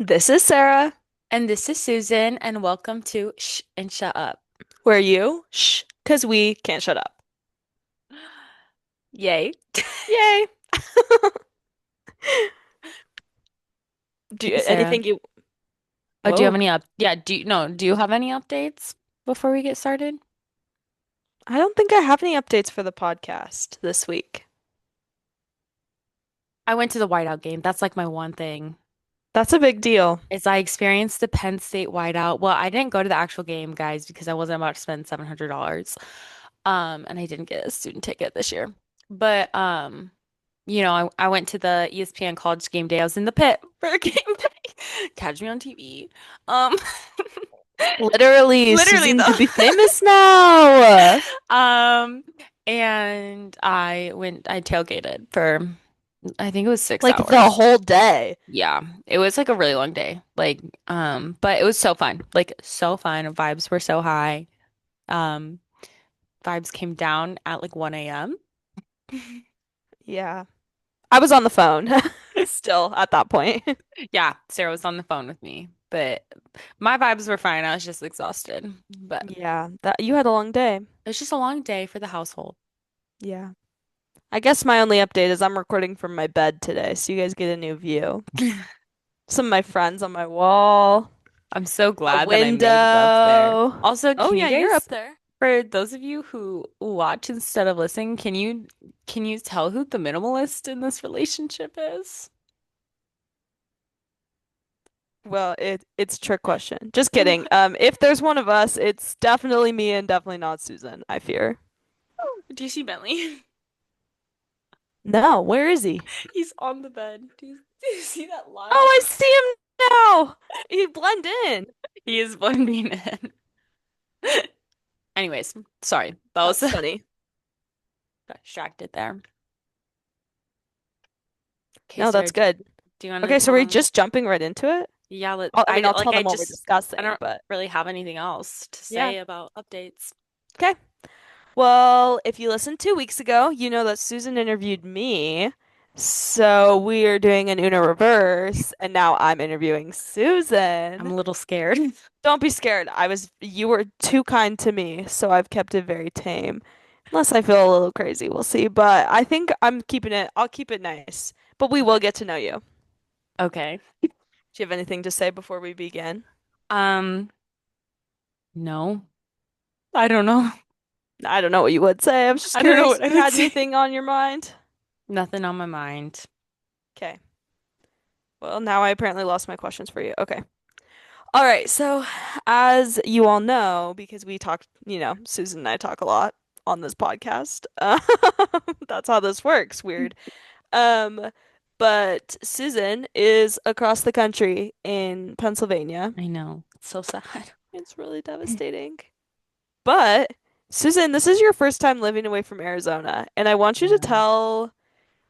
This is Sarah. And this is Susan, and welcome to Shh and Shut Up. Where are you? Shh, because we can't shut up. Yay. Yay. Hey, Sarah. Anything you, Oh, do you have whoa. any yeah, do you have any updates before we get started? I don't think I have any updates for the podcast this week. I went to the whiteout game. That's like my one thing. That's a big deal. Is I experienced the Penn State whiteout. Well, I didn't go to the actual game, guys, because I wasn't about to spend $700. And I didn't get a student ticket this year. But I went to the ESPN College game day. I was in the pit for game day. Catch me on TV. Um Literally, Literally Susan though. could be famous now. Um, and I tailgated for, I think it was six Like the hours. whole day. Yeah, it was like a really long day. But it was so fun. Like, so fun. Vibes were so high. Um, Vibes came down at like 1 a.m. Yeah. I was on the phone still at that point. Yeah, Sarah was on the phone with me, but my vibes were fine. I was just exhausted. But Yeah, that you had a long day. it was just a long day for the household. Yeah. I guess my only update is I'm recording from my bed today, so you guys get a new view. Some of my friends on my wall. I'm so A glad that I made it up there. window. Also, Oh can you yeah, you're up guys, there. for those of you who watch instead of listening, can you tell who the minimalist in this relationship is? Well, it's a trick question. Just kidding. If there's one of us, it's definitely me and definitely not Susan, I fear. Do you see Bentley? No, where is he? He's on the bed. Do you see that line? Oh, I see him now. He blend in. He is blending in. Anyways, sorry. That was That's funny. distracted there. Okay, No, Sarah, that's good. do you want to Okay, so tell we're them? just jumping right into it. Yeah, I mean, I'll tell them what we're I discussing, don't but really have anything else to yeah. say about updates. Okay. Well, if you listened 2 weeks ago, you know that Susan interviewed me. So we are doing an Uno reverse, and now I'm interviewing I'm a Susan. little scared. Don't be scared. You were too kind to me, so I've kept it very tame. Unless I feel a little crazy, we'll see. But I think I'll keep it nice. But we will Okay. get to know you. Okay. Do you have anything to say before we begin? Um, no. I don't know. I don't know what you would say. I was just I don't know curious what if I you would had say. anything on your mind. Nothing on my mind. Okay. Well, now I apparently lost my questions for you. Okay. All right. So, as you all know, because we talk, Susan and I talk a lot on this podcast. That's how this works. Weird. Um, but Susan is across the country in Pennsylvania. I know. It's so sad. It's really devastating. But Susan, this is your first time living away from Arizona, and I want you to Yeah. tell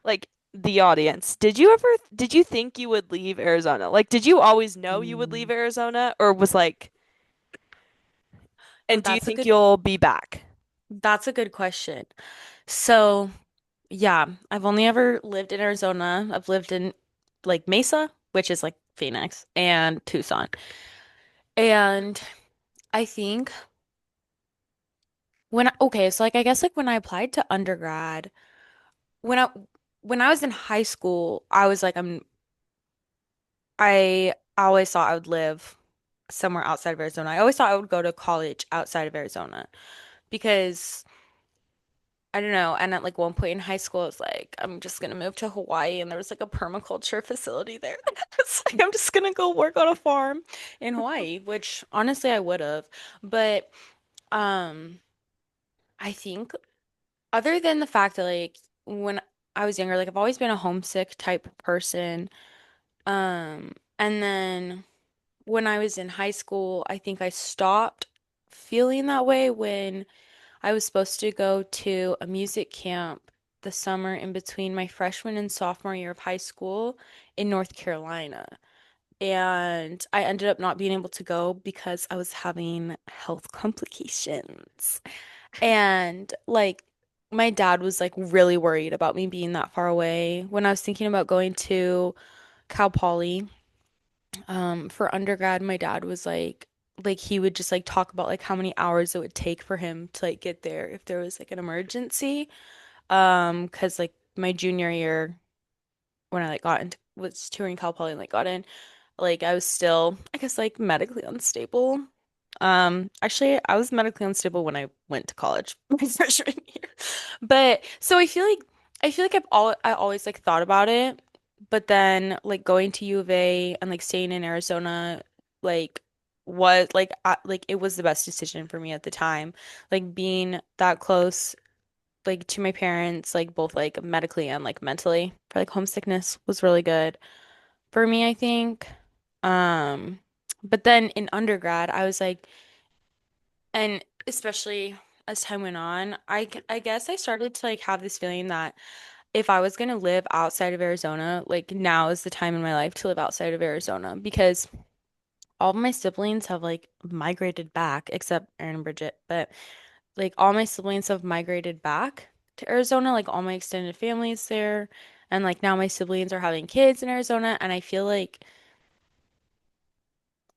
like the audience, did you think you would leave Arizona? Like, did you always know you would leave Mm. Arizona, or was like, Oh, and do you think you'll be back? that's a good question. So, yeah, I've only ever lived in Arizona. I've lived in like Mesa, which is like Phoenix, and Tucson. And I think okay, so like I guess like when I applied to undergrad, when I when I was in high school, I was like I always thought I would live somewhere outside of Arizona. I always thought I would go to college outside of Arizona because I don't know. And at like one point in high school, I was like, I'm just gonna move to Hawaii, and there was like a permaculture facility there. It's like I'm just gonna go work on a farm in Hawaii, which honestly I would have. But um, I think other than the fact that like when I was younger, like I've always been a homesick type person. And then when I was in high school, I think I stopped feeling that way when I was supposed to go to a music camp the summer in between my freshman and sophomore year of high school in North Carolina. And I ended up not being able to go because I was having health complications. And like my dad was like really worried about me being that far away when I was thinking about going to Cal Poly. For undergrad, my dad was like he would just like talk about like how many hours it would take for him to like get there if there was like an emergency. 'Cause like my junior year when I like got into was touring Cal Poly and like got in, like I was still, I guess, like medically unstable. Actually, I was medically unstable when I went to college my freshman year. But so I feel like I always like thought about it, but then like going to U of A and like staying in Arizona like was like it was the best decision for me at the time. Like being that close like to my parents, like both like medically and like mentally for like homesickness was really good for me, I think. Um, but then in undergrad, I was like, and especially as time went on, I guess I started to like have this feeling that if I was gonna live outside of Arizona, like now is the time in my life to live outside of Arizona because all of my siblings have like migrated back, except Aaron and Bridget, but like all my siblings have migrated back to Arizona, like all my extended family is there. And like now my siblings are having kids in Arizona, and I feel like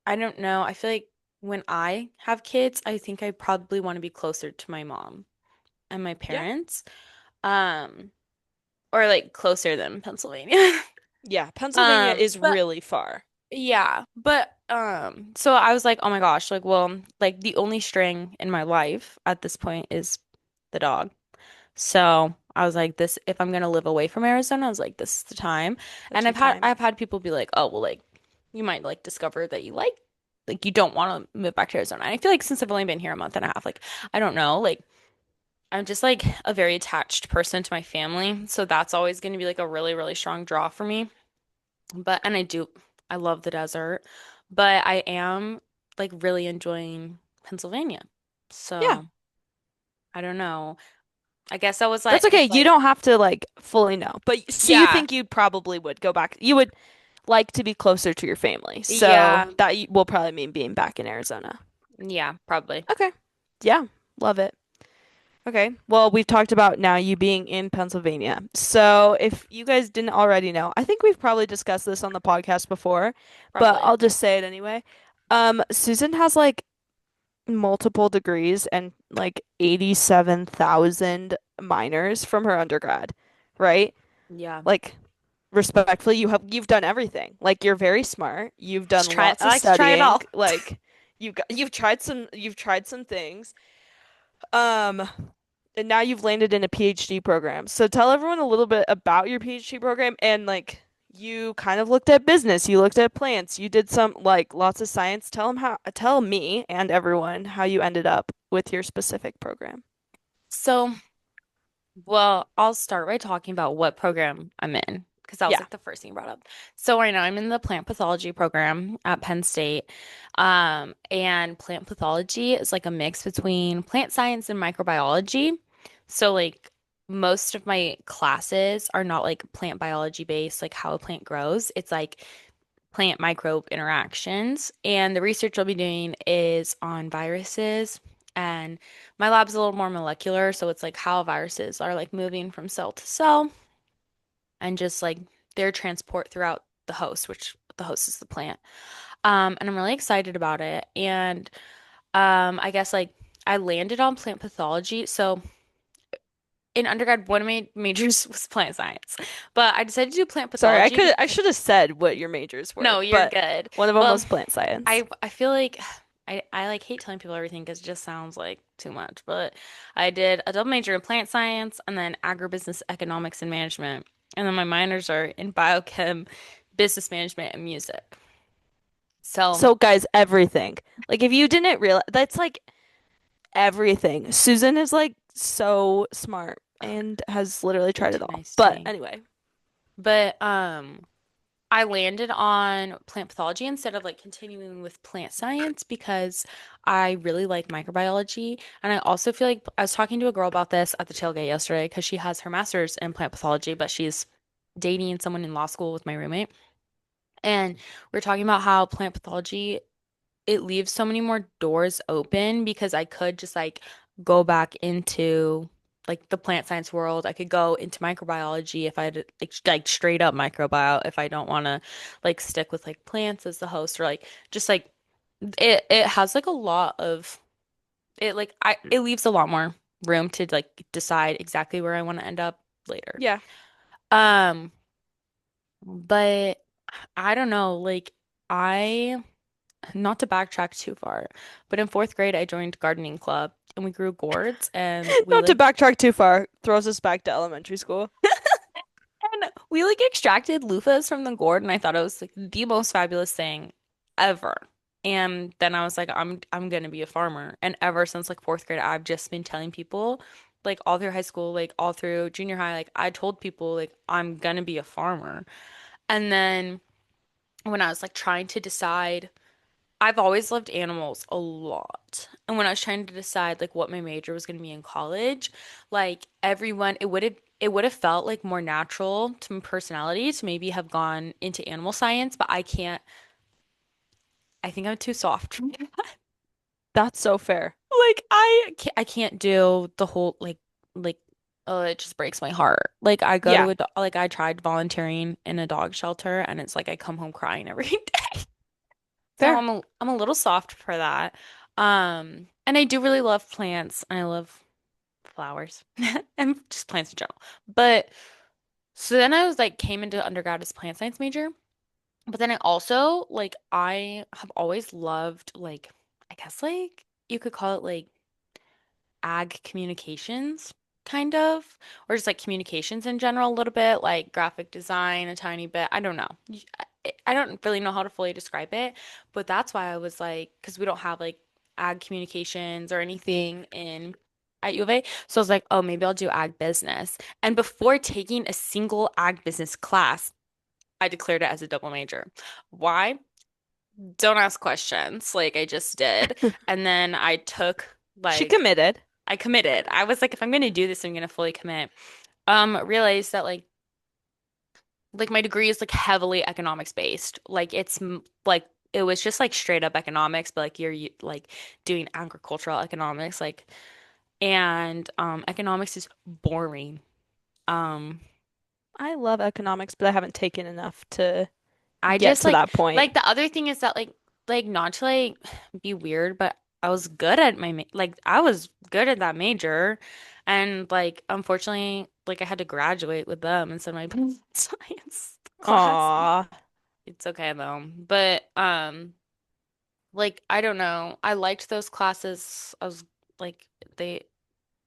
I don't know. I feel like when I have kids, I think I probably want to be closer to my mom and my Yeah. parents. Um, or like closer than Pennsylvania. Yeah, Pennsylvania is But really far. yeah, but so I was like, oh my gosh, like well, like the only string in my life at this point is the dog. So I was like, this, if I'm gonna live away from Arizona, I was like, this is the time. That's And your time. I've had people be like, oh, well, like you might like discover that you like you don't want to move back to Arizona. And I feel like since I've only been here a month and a half, like I don't know, like I'm just like a very attached person to my family. So that's always gonna be like a really, really strong draw for me. But and I love the desert, but I am like really enjoying Pennsylvania. Yeah. So I don't know. I guess I was That's like, okay. it's You like, don't have to like fully know. But so you yeah. think you probably would go back. You would like to be closer to your family. So Yeah, that will probably mean being back in Arizona. yeah, probably. Okay. Yeah. Love it. Okay. Well, we've talked about now you being in Pennsylvania. So if you guys didn't already know, I think we've probably discussed this on the podcast before, but Probably. I'll just say it anyway. Susan has like multiple degrees and like 87,000 minors from her undergrad, right? Yeah. Like respectfully, you've done everything. Like you're very smart. You've Just done try it. lots I of like to try it studying. all. Like you've tried some things. Um, and now you've landed in a PhD program. So tell everyone a little bit about your PhD program and like you kind of looked at business, you looked at plants, you did some like lots of science. Tell me and everyone how you ended up with your specific program. So, well, I'll start by talking about what program I'm in because that was Yeah. like the first thing you brought up. So right now I'm in the plant pathology program at Penn State. And plant pathology is like a mix between plant science and microbiology. So like most of my classes are not like plant biology based, like how a plant grows. It's like plant microbe interactions. And the research I'll be doing is on viruses. And my lab's a little more molecular, so it's like how viruses are like moving from cell to cell and just like their transport throughout the host, which the host is the plant. And I'm really excited about it. And I guess like I landed on plant pathology. So in undergrad, one of my majors was plant science, but I decided to do plant Sorry, pathology I because should have said what your majors were, no, you're but good. one of them Well, was plant science. I feel like I like hate telling people everything because it just sounds like too much. But I did a double major in plant science and then agribusiness economics and management. And then my minors are in biochem, business management, and music. So So guys, everything. Like if you didn't realize that's like everything. Susan is like so smart and has literally you're tried it too all. nice to But me. anyway, But I landed on plant pathology instead of like continuing with plant science because I really like microbiology. And I also feel like I was talking to a girl about this at the tailgate yesterday because she has her master's in plant pathology, but she's dating someone in law school with my roommate. And we are talking about how plant pathology, it leaves so many more doors open because I could just like go back into like the plant science world. I could go into microbiology if I had like straight up microbiome if I don't want to like stick with like plants as the host or like just like it has like a lot of it like I it leaves a lot more room to like decide exactly where I want to end up later. Yeah. Um, but I don't know, like I not to backtrack too far, but in fourth grade I joined gardening club and we grew gourds and we Not to like backtrack too far, throws us back to elementary school. and we like extracted loofahs from the gourd and I thought it was like the most fabulous thing ever. And then I was like, I'm gonna be a farmer. And ever since like fourth grade, I've just been telling people, like all through high school, like all through junior high, like I told people like I'm gonna be a farmer. And then when I was like trying to decide, I've always loved animals a lot. And when I was trying to decide like what my major was going to be in college, like everyone, it would have felt like more natural to my personality to maybe have gone into animal science, but I can't. I think I'm too soft. That's so fair. Like I can't do the whole like oh it just breaks my heart. Like I go to Yeah, a like I tried volunteering in a dog shelter and it's like I come home crying every day. So fair. I'm a little soft for that. And I do really love plants and I love flowers and just plants in general. But so then I was like came into undergrad as a plant science major. But then I also like I have always loved like I guess like you could call it like ag communications kind of or just like communications in general a little bit like graphic design a tiny bit. I don't know. I don't really know how to fully describe it, but that's why I was like because we don't have like ag communications or anything in at U of A. So I was like, "Oh, maybe I'll do ag business." And before taking a single ag business class, I declared it as a double major. Why? Don't ask questions like I just did. And then I took She like committed. I committed. I was like, if I'm gonna do this, I'm gonna fully commit. Realized that like my degree is like heavily economics based. Like like it was just like straight up economics, but like like doing agricultural economics, like and economics is boring. Um, I love economics, but I haven't taken enough to I get just to that point. like the other thing is that like not to like be weird, but I was good at like I was good at that major, and like unfortunately like I had to graduate with them instead of my science class. Aw, It's okay though, but like I don't know, I liked those classes. I was like they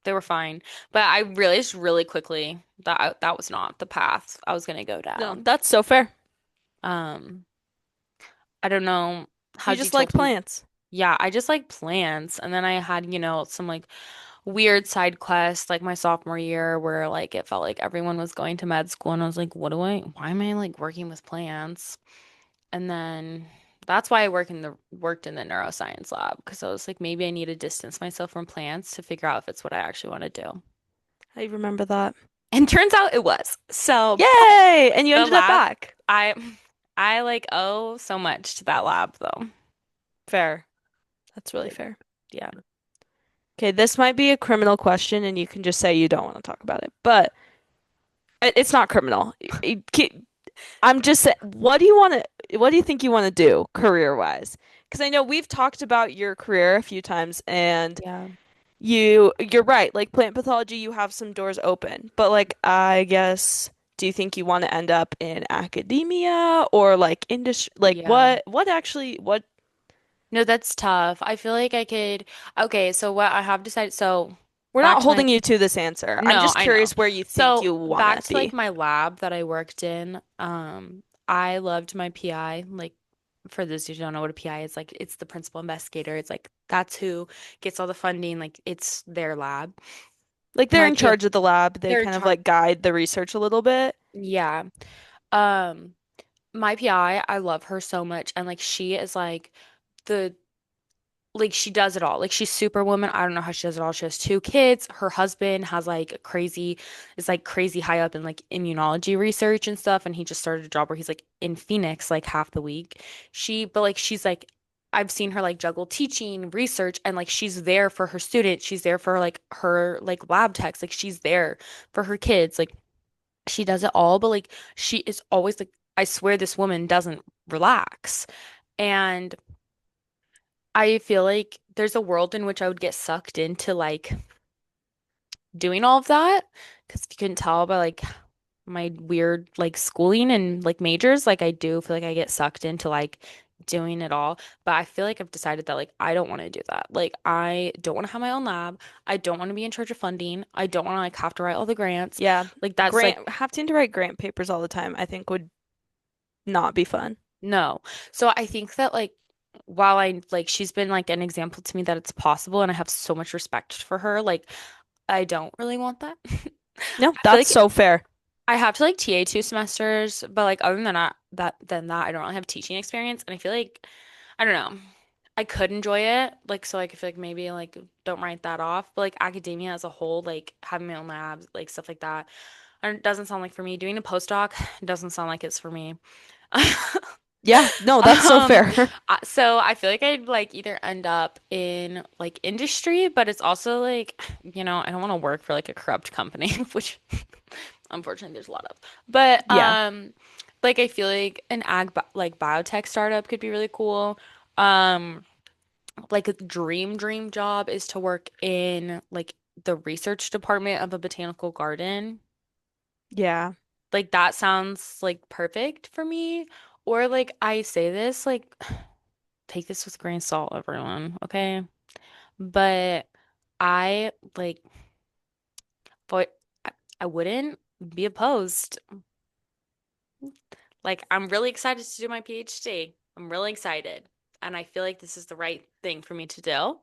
were fine, but I realized really quickly that that was not the path I was gonna go no, down. that's so fair. Um. I don't know. You How'd you just tell like people? plants. Yeah, I just like plants. And then I had, some like weird side quests like my sophomore year where like it felt like everyone was going to med school and I was like, why am I like working with plants? And then that's why I worked in the neuroscience lab because I was like, maybe I need to distance myself from plants to figure out if it's what I actually want to do. I remember that. And turns out it was. So Yay! And you the ended up lab, back. I I like owe so much to that lab though. Fair. That's really Like, fair. yeah. Okay, this might be a criminal question, and you can just say you don't want to talk about it, but it's not criminal. I'm just saying, what do you think you want to do career-wise? Because I know we've talked about your career a few times, and Yeah. you're right. Like plant pathology, you have some doors open, but like I guess, do you think you want to end up in academia or like industry? Like Yeah. what actually what? No, that's tough. I feel like I could. Okay, so what I have decided. So We're back not to my. holding you to this answer. I'm No, just I know. curious where you think So you want back to to like be. my lab that I worked in. I loved my PI. Like, for those who don't know what a PI is, like, it's the principal investigator. It's like that's who gets all the funding. Like, it's their lab. Like they're My in PI, charge of the lab. They they're in kind of charge. like guide the research a little bit. Yeah. Um, my PI, I love her so much, and like she is the like she does it all. Like she's superwoman. I don't know how she does it all. She has two kids. Her husband has like crazy is like crazy high up in like immunology research and stuff. And he just started a job where he's like in Phoenix like half the week. But like she's like I've seen her like juggle teaching, research, and like she's there for her students. She's there for like her like lab techs. Like she's there for her kids. Like she does it all, but like she is always like, I swear this woman doesn't relax. And I feel like there's a world in which I would get sucked into like doing all of that. Because if you couldn't tell by like my weird like schooling and like majors, like I do feel like I get sucked into like doing it all. But I feel like I've decided that like I don't want to do that. Like I don't want to have my own lab. I don't want to be in charge of funding. I don't want to like have to write all the grants. Yeah. Like that's like Grant having to write grant papers all the time, I think would not be fun. no. So I think that like while I like she's been like an example to me that it's possible and I have so much respect for her, like I don't really want that. No, I feel that's like so fair. I have to like TA 2 semesters, but like other than that, I don't really have teaching experience, and I feel like I don't know. I could enjoy it, like so. Like I feel like maybe like don't write that off, but like academia as a whole, like having my own labs, like stuff like that, it doesn't sound like for me. Doing a postdoc doesn't sound like it's for me. Yeah, no, that's so Um, fair. so I feel like I'd like either end up in like industry, but it's also like, I don't want to work for like a corrupt company, which unfortunately there's a lot of. But Yeah. like I feel like an like biotech startup could be really cool. Um, like a dream job is to work in like the research department of a botanical garden. Yeah. Like that sounds like perfect for me. Or like I say this like take this with a grain of salt, everyone, okay? But I like, but I wouldn't be opposed. Like, I'm really excited to do my PhD. I'm really excited. And I feel like this is the right thing for me to do.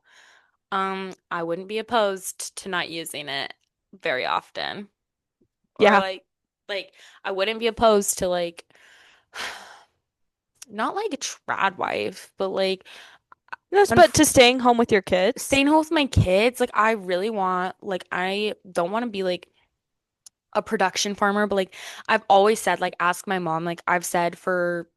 I wouldn't be opposed to not using it very often. Or Yeah. like I wouldn't be opposed to like not like a trad wife, but like Yes, but to staying home with your kids? staying home with my kids, like I really want, like I don't want to be like a production farmer, but like I've always said, like ask my mom, like I've said for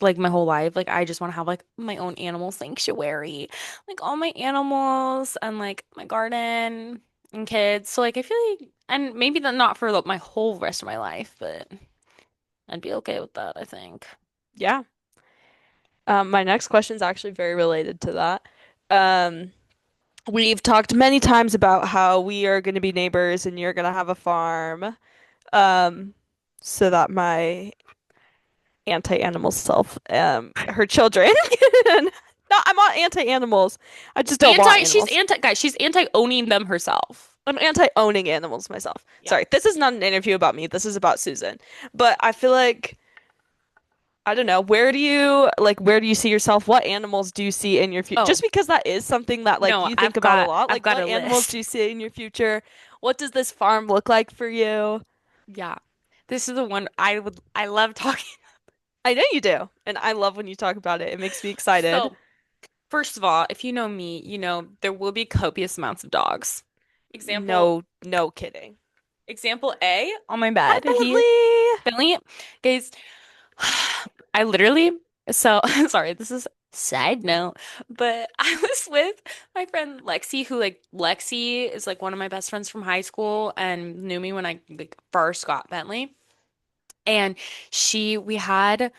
like my whole life, like I just want to have like my own animal sanctuary, like all my animals and like my garden and kids. So like I feel like, and maybe that not for like, my whole rest of my life, but I'd be okay with that, I think. Yeah. My next question is actually very related to that. Um, we've talked many times about how we are going to be neighbors and you're going to have a farm. Um, so that my anti-animal self, her children. No, I'm not anti-animals. I just don't want She's animals. anti, guys, she's anti-owning them herself. I'm anti-owning animals myself. Yeah. Sorry, this is not an interview about me. This is about Susan. But I feel like I don't know, where do you see yourself? What animals do you see in your future? Oh, Just because that is something that like no, you think about a lot. I've Like got what a animals list. do you see in your future? What does this farm look like for you? Yeah. This is the one I love talking. I know you do. And I love when you talk about it. It makes me excited. So, first of all, if you know me, you know there will be copious amounts of dogs. Example No, no kidding. example A on my Hi, bed. He Bentley. Bentley, guys, I literally so sorry, this is side note, but I was with my friend Lexi, who like Lexi is like one of my best friends from high school and knew me when I like first got Bentley. And we had, it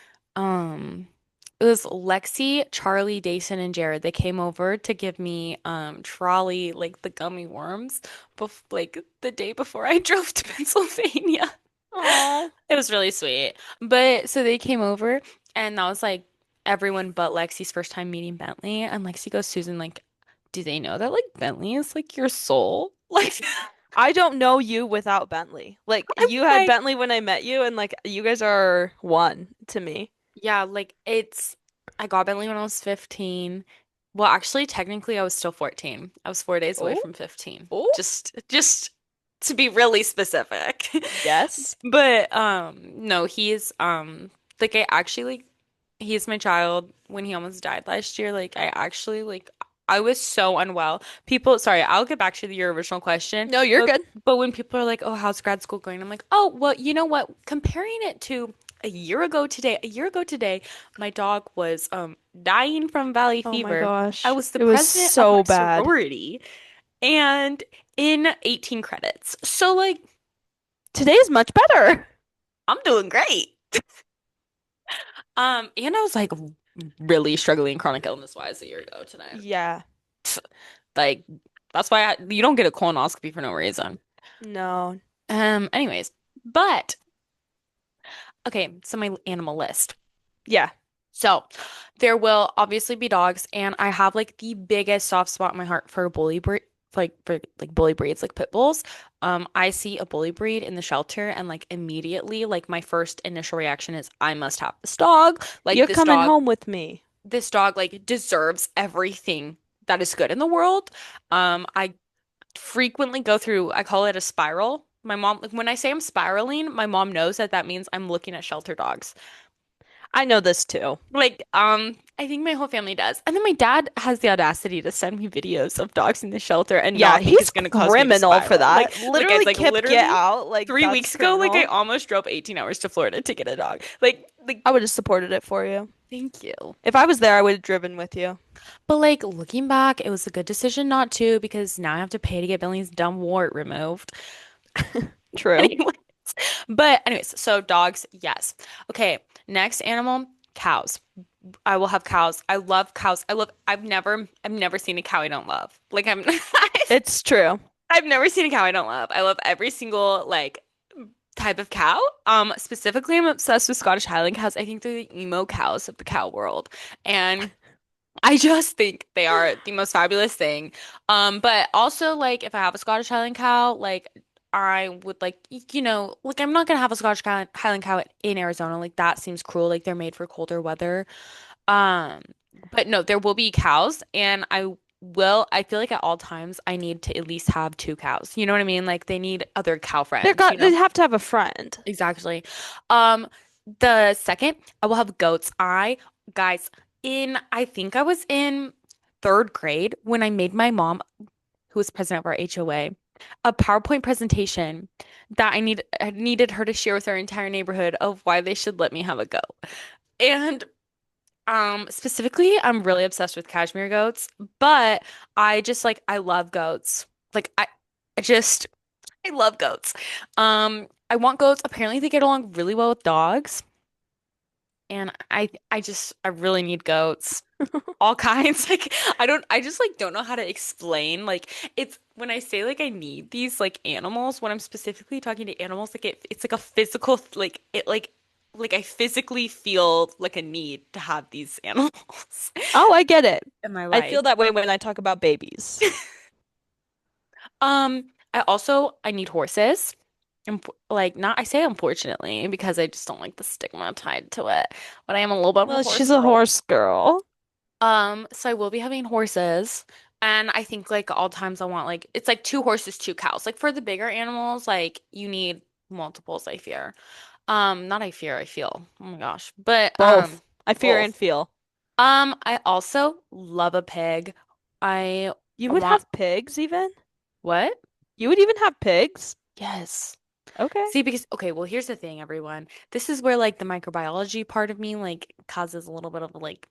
was Lexi, Charlie, Dason, and Jared. They came over to give me, Trolley, like the gummy worms, like the day before I drove to Pennsylvania. Oh, It was really sweet. But so they came over, and that was like everyone but Lexi's first time meeting Bentley. And Lexi goes, Susan, like, do they know that like Bentley is like your soul? Like, I don't know you without Bentley. Like I'm you had like, Bentley when I met you, and like you guys are one to me. yeah, like I got Bentley when I was 15. Well, actually, technically, I was still 14. I was 4 days away Oh, from 15. oh, Just to be really specific. yes. But no, like I actually like he's my child when he almost died last year. Like I actually like I was so unwell. People, sorry, I'll get back to your original question, No, you're but good. when people are like, "Oh, how's grad school going?" I'm like, "Oh, well, you know what? Comparing it to a year ago today, my dog was dying from valley Oh my fever. I gosh. was the It was president of my so bad. sorority and in 18 credits. So like Today's much better. I'm doing great. And I was like really struggling chronic illness wise a year ago tonight. Yeah. Like that's why you don't get a colonoscopy for no reason. No. Anyways, but okay, so my animal list. Yeah. So there will obviously be dogs, and I have like the biggest soft spot in my heart for bully breed, for like bully breeds, like pit bulls. I see a bully breed in the shelter, and like immediately, like my first initial reaction is I must have this dog. Like You're coming home with me. this dog like deserves everything that is good in the world. I frequently go through, I call it a spiral. My mom, like when I say I'm spiraling, my mom knows that that means I'm looking at shelter dogs. I know this too. I think my whole family does. And then my dad has the audacity to send me videos of dogs in the shelter and Yeah, not think he's it's going to cause me to criminal for spiral. that. Guys, Literally, like Kip, get literally out. Like, three that's weeks ago, like I criminal. almost drove 18 hours to Florida to get a dog. I would have supported it for you. Thank you. If I was there, I would have driven with you. But like looking back, it was a good decision not to because now I have to pay to get Billy's dumb wart removed. True. Anyways, but anyways, so dogs, yes. Okay, next animal, cows. I will have cows. I love cows. I've never seen a cow I don't love. Like I'm It's true. I've never seen a cow I don't love. I love every single like type of cow. Specifically I'm obsessed with Scottish Highland cows. I think they're the emo cows of the cow world. And I just think they are the most fabulous thing. But also like if I have a Scottish Highland cow, like I would like like I'm not gonna have a Highland cow in Arizona. Like that seems cruel. Like they're made for colder weather. Um, but no, there will be cows, and I feel like at all times I need to at least have two cows. You know what I mean? Like they need other cow friends, you They know? have to have a friend. Exactly. Um, the second, I will have goats. Guys, I think I was in third grade when I made my mom, who was president of our HOA, a PowerPoint presentation that I needed her to share with our entire neighborhood of why they should let me have a goat. And specifically, I'm really obsessed with cashmere goats, but I love goats. Like I just I love goats. I want goats. Apparently they get along really well with dogs, and I really need goats. All kinds. Like I just like don't know how to explain. Like it's when I say like I need these like animals, when I'm specifically talking to animals, like it's like a physical like I physically feel like a need to have these animals Oh, I get it. in my I feel life. that way when I talk about babies. I need horses. Like not I say unfortunately because I just don't like the stigma tied to it. But I am a little bit of a Well, horse she's a girl. horse girl. So I will be having horses. And I think like all times I want like it's like two horses, two cows. Like for the bigger animals, like you need multiples, I fear. Not I fear, I feel. Oh my gosh. But Both. I fear and both. feel. I also love a pig. I You would want have pigs even? what? You would even have pigs? Yes. Okay. See, because okay, well, here's the thing, everyone. This is where like the microbiology part of me like causes a little bit of like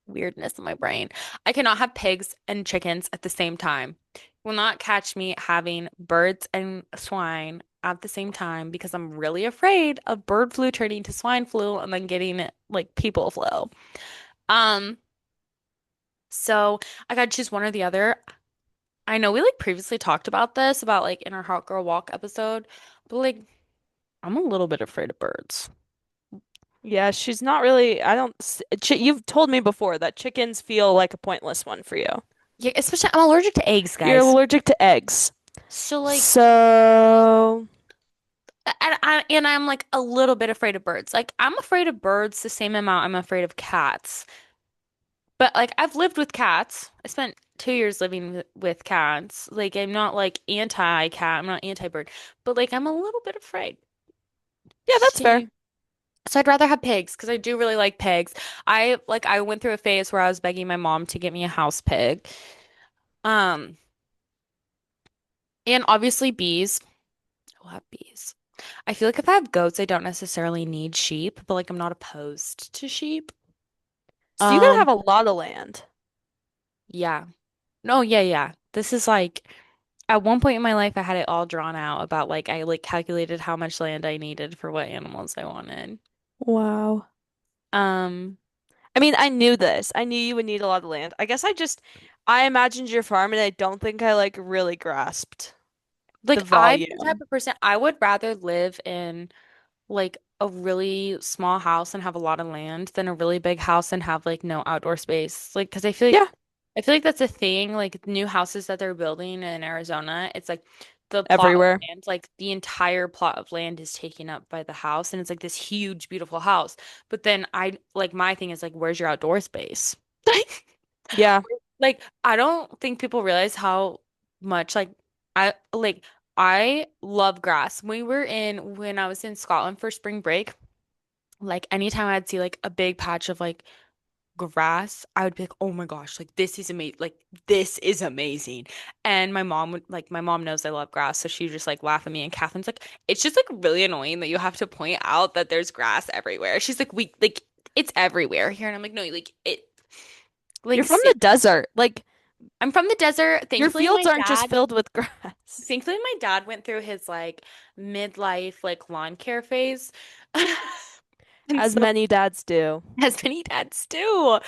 weirdness in my brain. I cannot have pigs and chickens at the same time. You will not catch me having birds and swine at the same time because I'm really afraid of bird flu turning to swine flu and then getting like people flu. Um, so I gotta choose one or the other. I know we like previously talked about this about like in our Hot Girl Walk episode, but like I'm a little bit afraid of birds. Yeah, she's not really. I don't. You've told me before that chickens feel like a pointless one for you. Yeah, especially I'm allergic to eggs, You're guys. allergic to eggs. So like So, and I'm like a little bit afraid of birds. Like I'm afraid of birds the same amount I'm afraid of cats. But like I've lived with cats. I spent 2 years living with cats. Like I'm not like anti-cat. I'm not anti-bird. But like I'm a little bit afraid. yeah, that's fair. She So I'd rather have pigs because I do really like pigs. I went through a phase where I was begging my mom to get me a house pig. Um, and obviously bees. I will have bees. I feel like if I have goats, I don't necessarily need sheep, but like I'm not opposed to sheep. So you gotta Um, have a lot of land. yeah. No, yeah, yeah. This is like at one point in my life I had it all drawn out about like I like calculated how much land I needed for what animals I wanted. Wow. Um, I mean, I knew this. I knew you would need a lot of land. I guess I imagined your farm and I don't think I like really grasped the like I'm the type volume. of person I would rather live in like a really small house and have a lot of land than a really big house and have like no outdoor space. Like, because Yeah, I feel like that's a thing. Like new houses that they're building in Arizona, it's like the plot of everywhere. land, like the entire plot of land is taken up by the house, and it's like this huge, beautiful house. But then I like my thing is like, where's your outdoor space? Yeah. Like, I don't think people realize how much I like I love grass. When I was in Scotland for spring break, like anytime I'd see like a big patch of like grass, I would be like, "Oh my gosh, like this is amazing. Like this is amazing." And my mom knows I love grass, so she would just like laugh at me and Catherine's like, "It's just like really annoying that you have to point out that there's grass everywhere." She's like, "We like it's everywhere here." And I'm like, "No, like it You're like from the sit desert. Like I'm from the desert. your fields aren't just filled with grass. Thankfully my dad went through his like midlife like lawn care phase. And As so many dads do. as many dads do.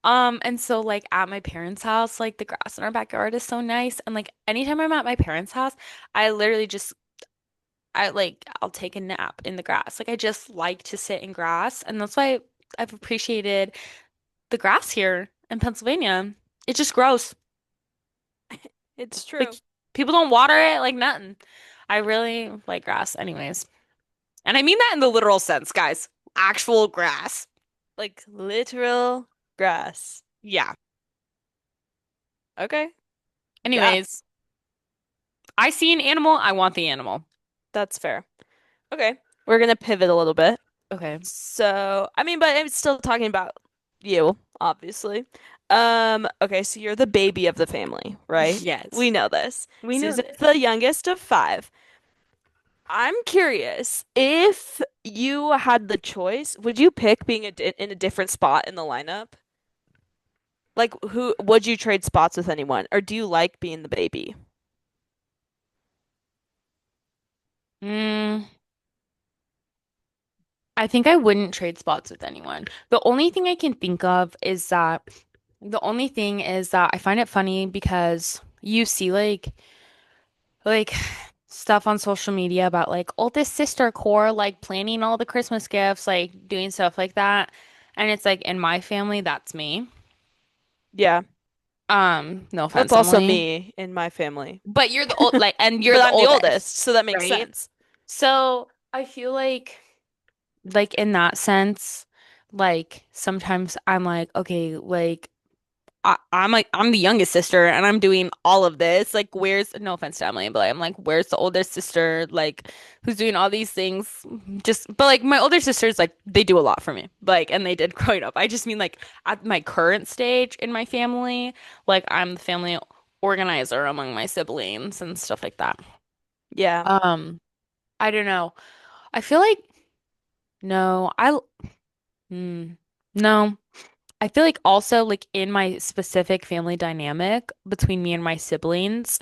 And so like at my parents' house, like the grass in our backyard is so nice. And like anytime I'm at my parents' house, I literally just I'll take a nap in the grass. Like I just like to sit in grass. And that's why I've appreciated the grass here in Pennsylvania. It just grows. It's Like true. people don't water it like nothing. I really like grass anyways. And I mean that in the literal sense, guys. Actual grass. Like literal grass. Yeah. Okay. Yeah, Anyways, I see an animal, I want the animal. that's fair. Okay. We're gonna pivot a little bit. Okay. So, I mean, but it's still talking about you, obviously. Okay, so you're the baby of the family, right? We Yes. know this. We know Susan's this. the youngest of five. I'm curious, if you had the choice, would you pick being in a different spot in the lineup? Like, who would you trade spots with anyone, or do you like being the baby? Mm, I think I wouldn't trade spots with anyone. The only thing is that I find it funny because you see like stuff on social media about like oldest sister core like planning all the Christmas gifts, like doing stuff like that. And it's like in my family, that's me. Yeah, No that's offense, also Emily. me in my family, But you're the old like and you're but the I'm the oldest, oldest, so that makes right? sense. So I feel like in that sense, like sometimes I'm like, okay, like I'm the youngest sister and I'm doing all of this. Like, where's no offense to Emily, but I'm like, where's the older sister? Like, who's doing all these things? But like my older sisters, like they do a lot for me. Like, and they did growing up. I just mean like at my current stage in my family, like I'm the family organizer among my siblings and stuff like that. Yeah, Um, I don't know. I feel like no, hmm, no. I feel like also like in my specific family dynamic between me and my siblings,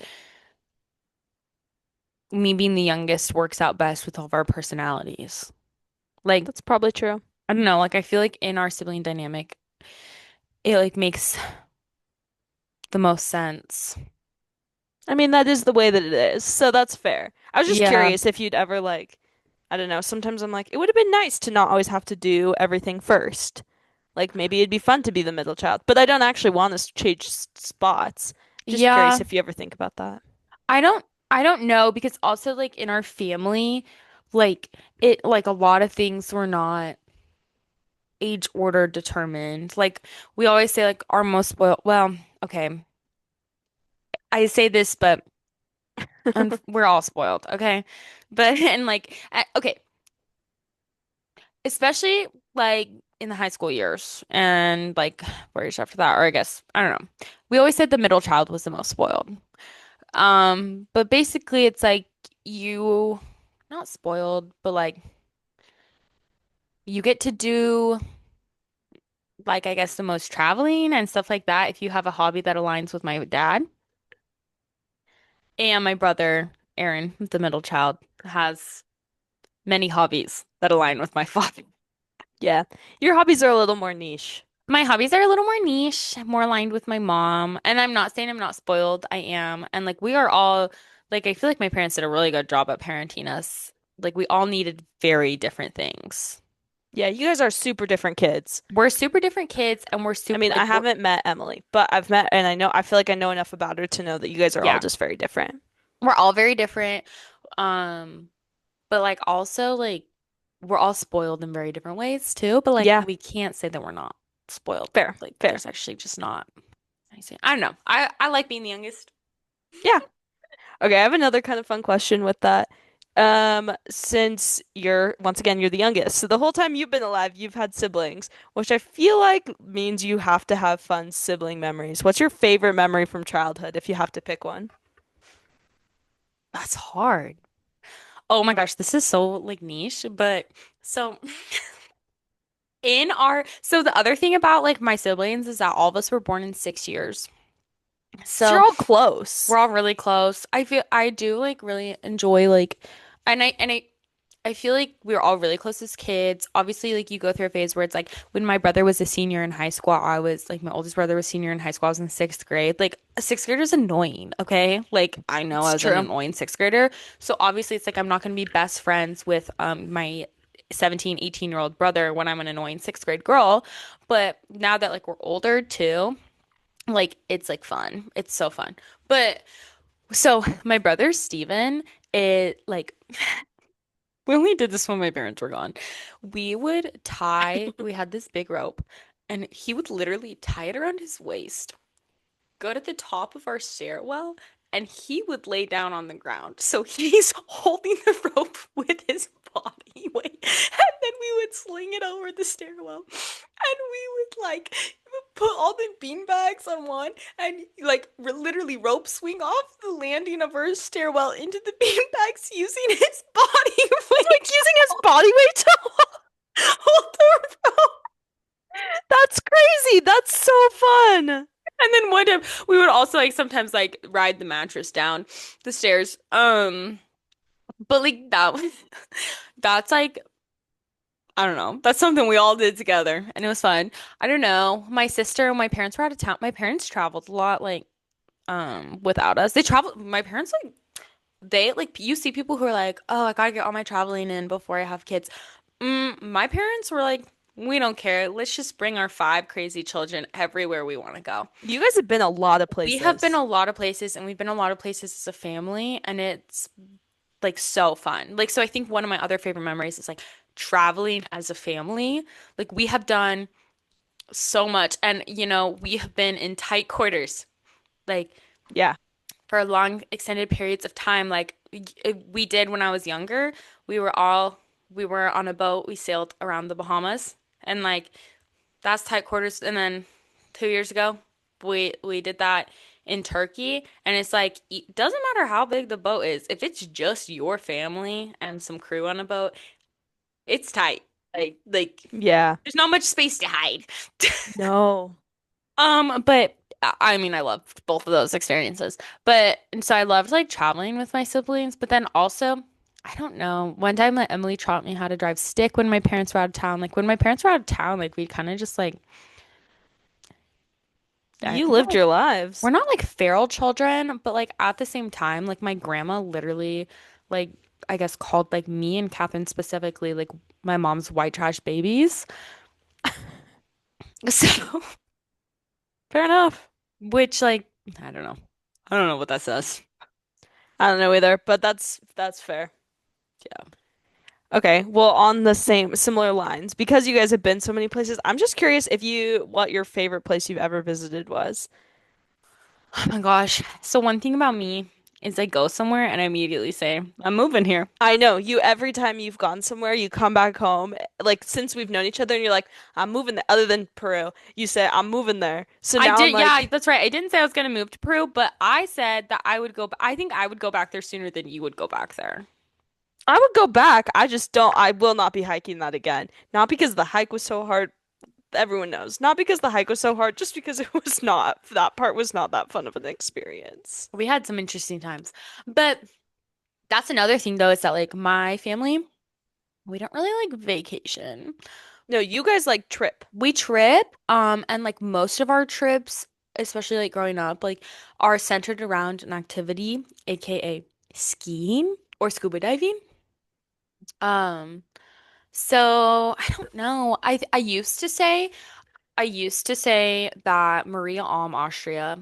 me being the youngest works out best with all of our personalities. Like, that's probably true. I don't know, like I feel like in our sibling dynamic, it like makes the most sense. I mean, that is the way that it is, so that's fair. I was just Yeah. curious if you'd ever like, I don't know, sometimes I'm like, it would have been nice to not always have to do everything first. Like maybe it'd be fun to be the middle child, but I don't actually want to change spots. Just curious Yeah. if you ever think about that. I don't know because also like in our family, like it like a lot of things were not age order determined. Like we always say like our most spoiled, well, okay. I say this, but we're all spoiled, okay? But and like okay, especially like in the high school years and like 4 years after that, or I guess I don't know. We always said the middle child was the most spoiled. But basically it's like you not spoiled, but like you get to do like I guess the most traveling and stuff like that if you have a hobby that aligns with my dad. And my brother, Aaron, the middle child, has many hobbies that align with my father. Yeah. Your hobbies are a little more niche. My hobbies are a little more niche, more aligned with my mom. And I'm not saying I'm not spoiled. I am. And like we are all like I feel like my parents did a really good job at parenting us. Like we all needed very different things. Yeah, you guys are super different kids. We're super different kids and we're I super mean, I like we're haven't met Emily, but I've met, and I feel like I know enough about her to know that you guys are all yeah, just very different. we're all very different. Um, but like also like we're all spoiled in very different ways too. But like Yeah, we can't say that we're not spoiled. fair, Like fair. there's actually just not. I don't know. I like being the youngest. Yeah. Okay, I have another kind of fun question with that. Since you're, once again, you're the youngest, so the whole time you've been alive, you've had siblings, which I feel like means you have to have fun sibling memories. What's your favorite memory from childhood if you have to pick one? That's hard. Oh my gosh, this is so like niche, but so so the other thing about like my siblings is that all of us were born in 6 years. So you're So all we're close. all really close. I do like really enjoy like I feel like we were all really close as kids. Obviously, like you go through a phase where it's like when my brother was a senior in high school, I was like my oldest brother was senior in high school. I was in sixth grade. Like a sixth grader is annoying, okay? Like I know I It's was an true. annoying sixth grader. So obviously it's like I'm not gonna be best friends with my 17, 18-year-old brother when I'm an annoying sixth grade girl. But now that like we're older too, like it's like fun. It's so fun. But so my brother Steven, it like we only did this when my parents were gone. We had this big rope, and he would literally tie it around his waist, go to the top of our stairwell, and he would lay down on the ground. So he's holding the rope with his body weight, and then we would sling it over the stairwell, and we would like put all the bean bags on one and like literally rope swing off the landing of our stairwell into the bean bags using his body Like weight to using his body weight to hold the rope. That's crazy. That's so fun. And then one time we would also like sometimes like ride the mattress down the stairs. But like that was that's like I don't know. That's something we all did together and it was fun. I don't know. My sister and my parents were out of town. My parents traveled a lot like without us. They traveled my parents like they like you see people who are like, "Oh, I gotta get all my traveling in before I have kids." My parents were like, "We don't care. Let's just bring our five crazy children everywhere we want to go." You guys have been a lot of We have been places. a lot of places and we've been a lot of places as a family and it's like so fun. Like so I think one of my other favorite memories is like traveling as a family. Like we have done so much and we have been in tight quarters like Yeah. for long extended periods of time like we did when I was younger. We were on a boat. We sailed around the Bahamas and like that's tight quarters and then 2 years ago we did that in Turkey and it's like it doesn't matter how big the boat is. If it's just your family and some crew on a boat, it's tight. Like Yeah. there's not much space to hide. No. But I mean, I love both of those experiences. But and so I loved like traveling with my siblings, but then also, I don't know. One time, like Emily taught me how to drive stick when my parents were out of town. Like when my parents were out of town, like we kind of just like You we're not lived like your we're lives. not like feral children, but like at the same time, like my grandma literally, like I guess called like me and Catherine specifically like my mom's white trash babies. So, Fair enough. which like I don't know. I don't know what that says. I don't know either, but that's fair. Yeah. Okay, well, on the same similar lines, because you guys have been so many places, I'm just curious if you what your favorite place you've ever visited was. Oh my gosh. So one thing about me is I go somewhere and I immediately say, I'm moving here. I know you every time you've gone somewhere, you come back home, like since we've known each other, and you're like, I'm moving there. Other than Peru, you say, I'm moving there. So I now I'm did, yeah, like, that's right. I didn't say I was going to move to Peru, but I said that I would go, I think I would go back there sooner than you would go back there. I would go back. I just don't. I will not be hiking that again. Not because the hike was so hard. Everyone knows. Not because the hike was so hard, just because it was not. That part was not that fun of an experience. We had some interesting times. But that's another thing though, is that like my family, we don't really like vacation. No, you guys like trip. We trip, and like most of our trips, especially like growing up, like are centered around an activity, aka skiing or scuba diving. Um, so I don't know. I used to say that Maria Alm, Austria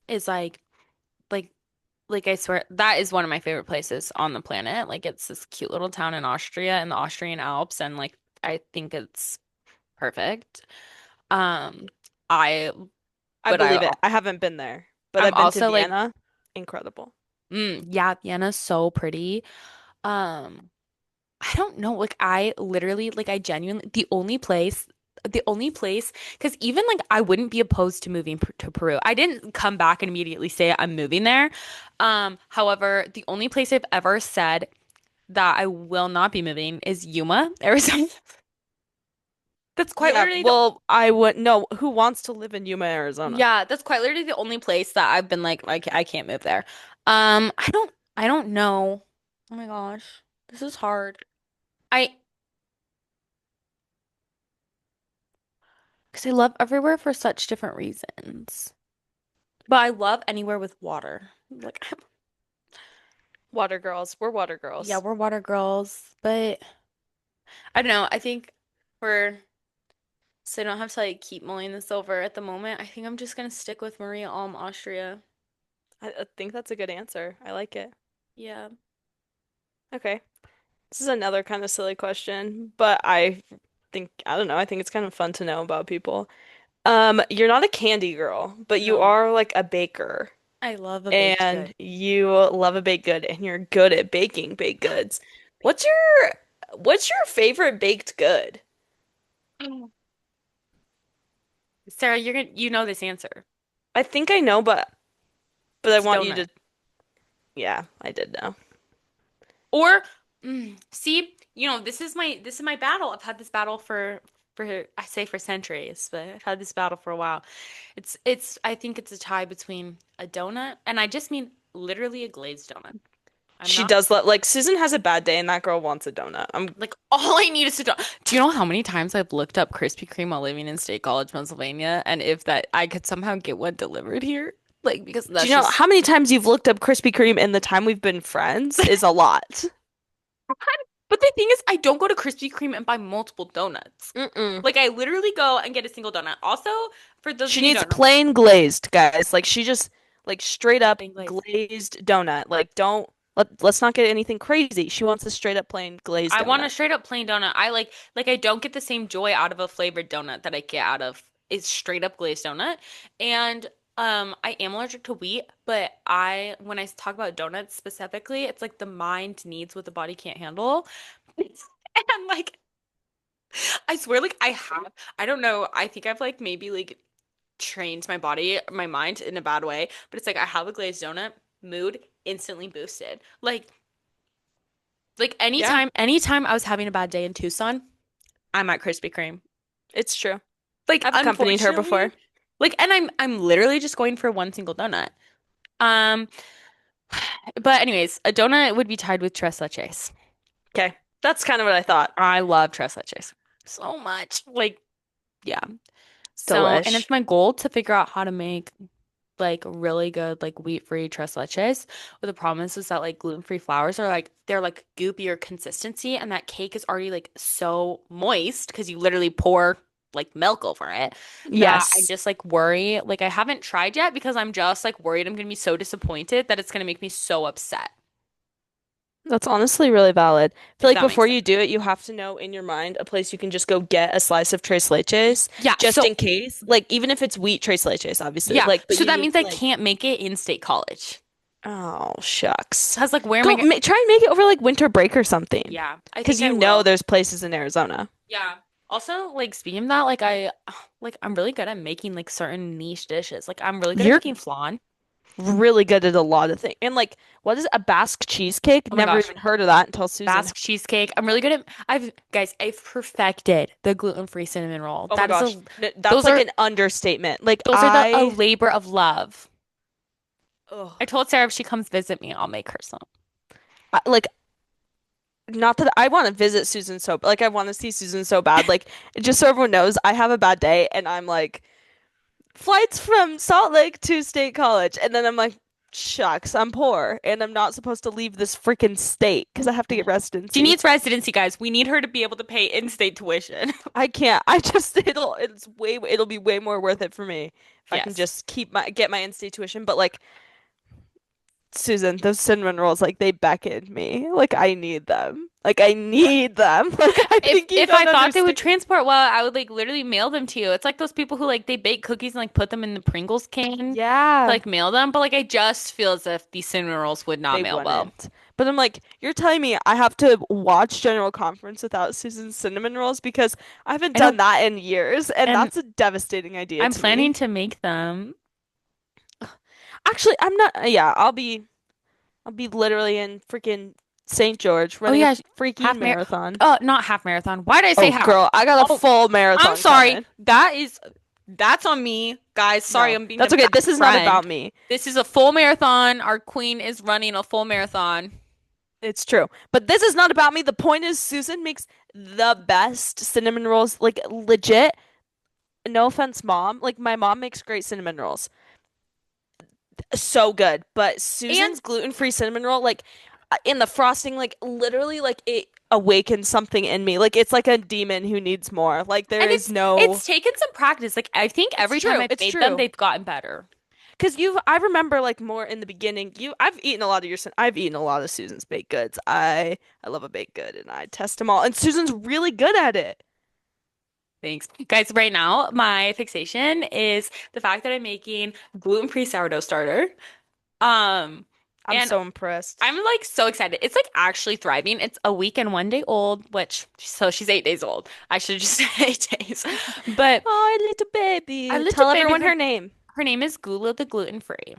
is like I swear that is one of my favorite places on the planet. Like it's this cute little town in Austria in the Austrian Alps and like I think it's perfect. Um I I but believe it. I haven't been there, but I'm I've been to also like Vienna. Incredible. yeah, Vienna's so pretty. Um I don't know. Like I literally, like I genuinely, the only place, because even like I wouldn't be opposed to moving to Peru. I didn't come back and immediately say I'm moving there. However, the only place I've ever said that I will not be moving is Yuma, Arizona. That's quite Yeah, literally the well, I would no. Who wants to live in Yuma, Arizona? yeah, that's quite literally the only place that I've been like, I can't move there. I don't know. Oh my gosh, this is hard. I Because I love everywhere for such different reasons. But I love anywhere with water. Like, Water girls. We're water yeah, girls. we're water girls, but I don't know. I think we're so I don't have to like keep mulling this over at the moment. I think I'm just gonna stick with Maria Alm, Austria. I think that's a good answer. I like it. Yeah. Okay. This is another kind of silly question, but I don't know, I think it's kind of fun to know about people. You're not a candy girl, but you No, are like a baker, I love a baked good. and you love a baked good, and you're good at baking baked goods. What's your what's your favorite baked good? Oh. Sarah, you know this answer. I think I know, but I It's want you donut. to, yeah, I did know. Or see, this is my battle. I've had this battle for I say for centuries, but I've had this battle for a while. It's I think it's a tie between a donut and I just mean literally a glazed donut. I'm She not does like Susan has a bad day and that girl wants a donut. I'm like all I need is a donut. Do you know how many times I've looked up Krispy Kreme while living in State College, Pennsylvania, and if that I could somehow get one delivered here? Like because Do that's you know just how many times you've looked up Krispy Kreme in the time we've been friends is a lot. But the thing is, I don't go to Krispy Kreme and buy multiple donuts. Mm-mm. Like I literally go and get a single donut. Also, for those of She you who needs don't know, plain glazed, guys. Like she just like straight up plain glaze. glazed donut. Like don't let's not get anything crazy. She wants a straight up plain glazed I want donut. a straight up plain donut. I like I don't get the same joy out of a flavored donut that I get out of a straight up glazed donut. And I am allergic to wheat, but I when I talk about donuts specifically, it's like the mind needs what the body can't handle. And like I swear like I don't know, I think I've like maybe like trained my body, my mind in a bad way, but it's like I have a glazed donut, mood instantly boosted. Like Yeah, anytime I was having a bad day in Tucson, I'm at Krispy Kreme. it's true. Like I've accompanied her before. unfortunately, like and I'm literally just going for one single donut. Um, but anyways, a donut would be tied with tres leches. Okay. That's kind of what I thought. I love tres leches so much. Like, yeah. So, and Delish. it's my goal to figure out how to make like really good like wheat-free tres leches. But the problem is that like gluten-free flours are like they're like goopier consistency and that cake is already like so moist because you literally pour like milk over it that I Yes. just like worry like I haven't tried yet because I'm just like worried I'm gonna be so disappointed that it's gonna make me so upset, That's honestly really valid. I feel if like that makes before sense. you do it, you have to know in your mind a place you can just go get a slice of tres leches, Yeah, just in case. Like even if it's wheat tres leches, obviously. Like, but so you that need means to I like, can't make it in state college. oh shucks, Cause like where am I gonna try and make it over like winter break or something, yeah, I because think I you know will. there's places in Arizona. Yeah. Also, like speaking of that, like I'm really good at making like certain niche dishes. Like I'm really good at You're making flan. really good at a lot of things. And like, what is it? A Basque cheesecake? Oh my Never gosh. even heard of that until Susan. Basque cheesecake. I'm really good at I've perfected the gluten-free cinnamon roll. Oh my That is gosh, a that's those like are an understatement. Like those are a I, labor of love. ugh, I told Sarah if she comes visit me, I'll make her some. like not that I want to visit Susan so like I want to see Susan so bad. Like just so everyone knows, I have a bad day and I'm like flights from Salt Lake to State College, and then I'm like, shucks, I'm poor and I'm not supposed to leave this freaking state because I have to get She residency. needs residency, guys. We need her to be able to pay in-state tuition. I can't. I just it'll be way more worth it for me if I can Yes. just get my in-state tuition. But like Susan, those cinnamon rolls, like they beckon me. Like I need them. Like I need them. Like I If think you if I don't thought they would understand. transport well, I would like literally mail them to you. It's like those people who like they bake cookies and like put them in the Pringles can to Yeah, like mail them, but like I just feel as if these cinnamon rolls would not they mail well. wouldn't. But I'm like, you're telling me I have to watch General Conference without Susan's cinnamon rolls because I haven't I know, done that in years, and and that's a devastating idea I'm to planning me. to make them. Actually, I'm not. Yeah, I'll be literally in freaking St. George Oh running a yeah, freaking half mar marathon. not half marathon. Why did I say Oh, half? girl, I got a Oh, full I'm marathon sorry. coming. That's on me, guys. Sorry, No, I'm being a that's okay. bad This is not about friend. me. This is a full marathon. Our queen is running a full marathon. It's true. But this is not about me. The point is, Susan makes the best cinnamon rolls. Like, legit. No offense, mom. Like, my mom makes great cinnamon rolls. So good. But And Susan's gluten-free cinnamon roll, like, in the frosting, like, literally, like, it awakens something in me. Like, it's like a demon who needs more. Like, there and is it's no. taken some practice. Like I think It's every time true. I've It's made them, true. they've gotten better. Because I remember like more in the beginning. I've eaten a lot of I've eaten a lot of Susan's baked goods. I love a baked good, and I test them all. And Susan's really good at it. Thanks. Guys, right now, my fixation is the fact that I'm making gluten-free sourdough starter. Um, I'm and so impressed. I'm like so excited. It's like actually thriving. It's a week and 1 day old, which so she's 8 days old. I should just say 8 days. But Oh, little a baby. little Tell baby, everyone her name. her name is Gula the gluten-free.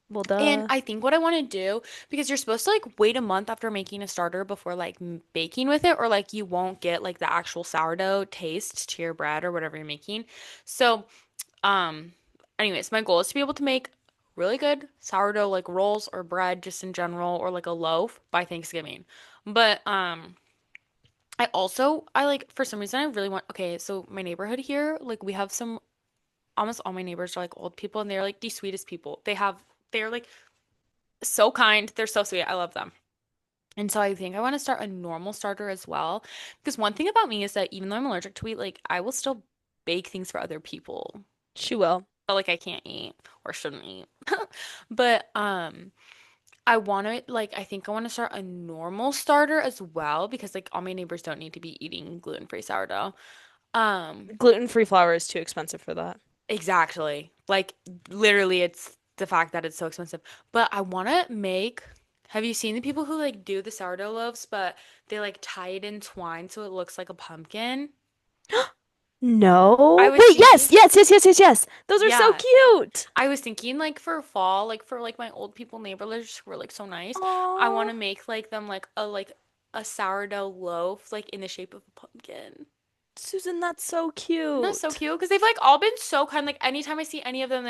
Well, And duh. I think what I want to do, because you're supposed to like wait a month after making a starter before like baking with it, or like you won't get like the actual sourdough taste to your bread or whatever you're making. So, um, anyways, my goal is to be able to make really good sourdough like rolls or bread just in general, or like a loaf by Thanksgiving. But I like for some reason I really want, okay, so my neighborhood here, like we have some, almost all my neighbors are like old people and they're like the sweetest people. They're like so kind. They're so sweet. I love them. And so I think I want to start a normal starter as well. Because one thing about me is that even though I'm allergic to wheat, like I will still bake things for other people. She will. But like I can't eat or shouldn't eat. But I want to like I think I want to start a normal starter as well because like all my neighbors don't need to be eating gluten-free sourdough. Um Gluten-free flour is too expensive for that. exactly. Like literally it's the fact that it's so expensive. But I want to make have you seen the people who like do the sourdough loaves but they like tie it in twine so it looks like a pumpkin? I No. was Wait, yes, thinking yes. Those are so yeah. cute. I was thinking like for fall, like for like my old people neighbors who were like so nice, I want Aw. to make like them like a sourdough loaf like in the shape of a pumpkin. Susan, that's so And that's so cute. cute because they've like all been so kind. Like anytime I see any of them,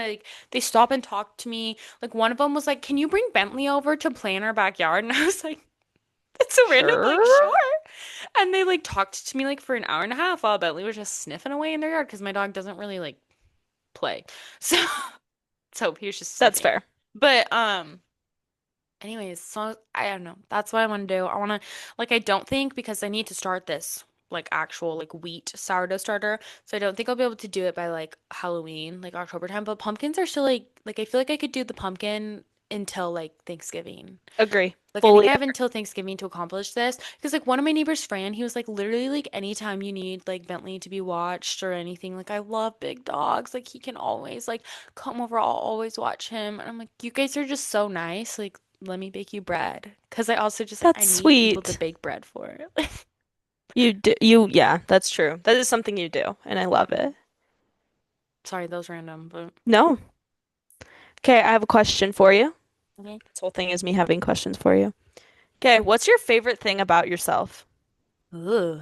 they stop and talk to me. Like one of them was like, "Can you bring Bentley over to play in our backyard?" And I was like, "That's so random." Like, Sure. sure. And they like talked to me like for an hour and a half while Bentley was just sniffing away in their yard because my dog doesn't really like play. So so he was just That's sniffing. fair. But anyways, so I don't know. That's what I want to do. I want to like I don't think because I need to start this like actual like wheat sourdough starter. So I don't think I'll be able to do it by like Halloween, like October time, but pumpkins are still like I feel like I could do the pumpkin until like Thanksgiving. Agree. Like I think Fully I have agree. until Thanksgiving to accomplish this because like one of my neighbors, Fran, he was like literally like anytime you need like Bentley to be watched or anything, like I love big dogs. Like he can always like come over. I'll always watch him. And I'm like, you guys are just so nice. Like let me bake you bread because I also just I That's need people to sweet. bake bread for. Yeah, that's true. That is something you do, and I love it. Sorry, that was random, but No, Okay, I have a question for you. Okay. This whole thing is me having questions for you. Okay, what's your favorite thing about yourself? Ooh.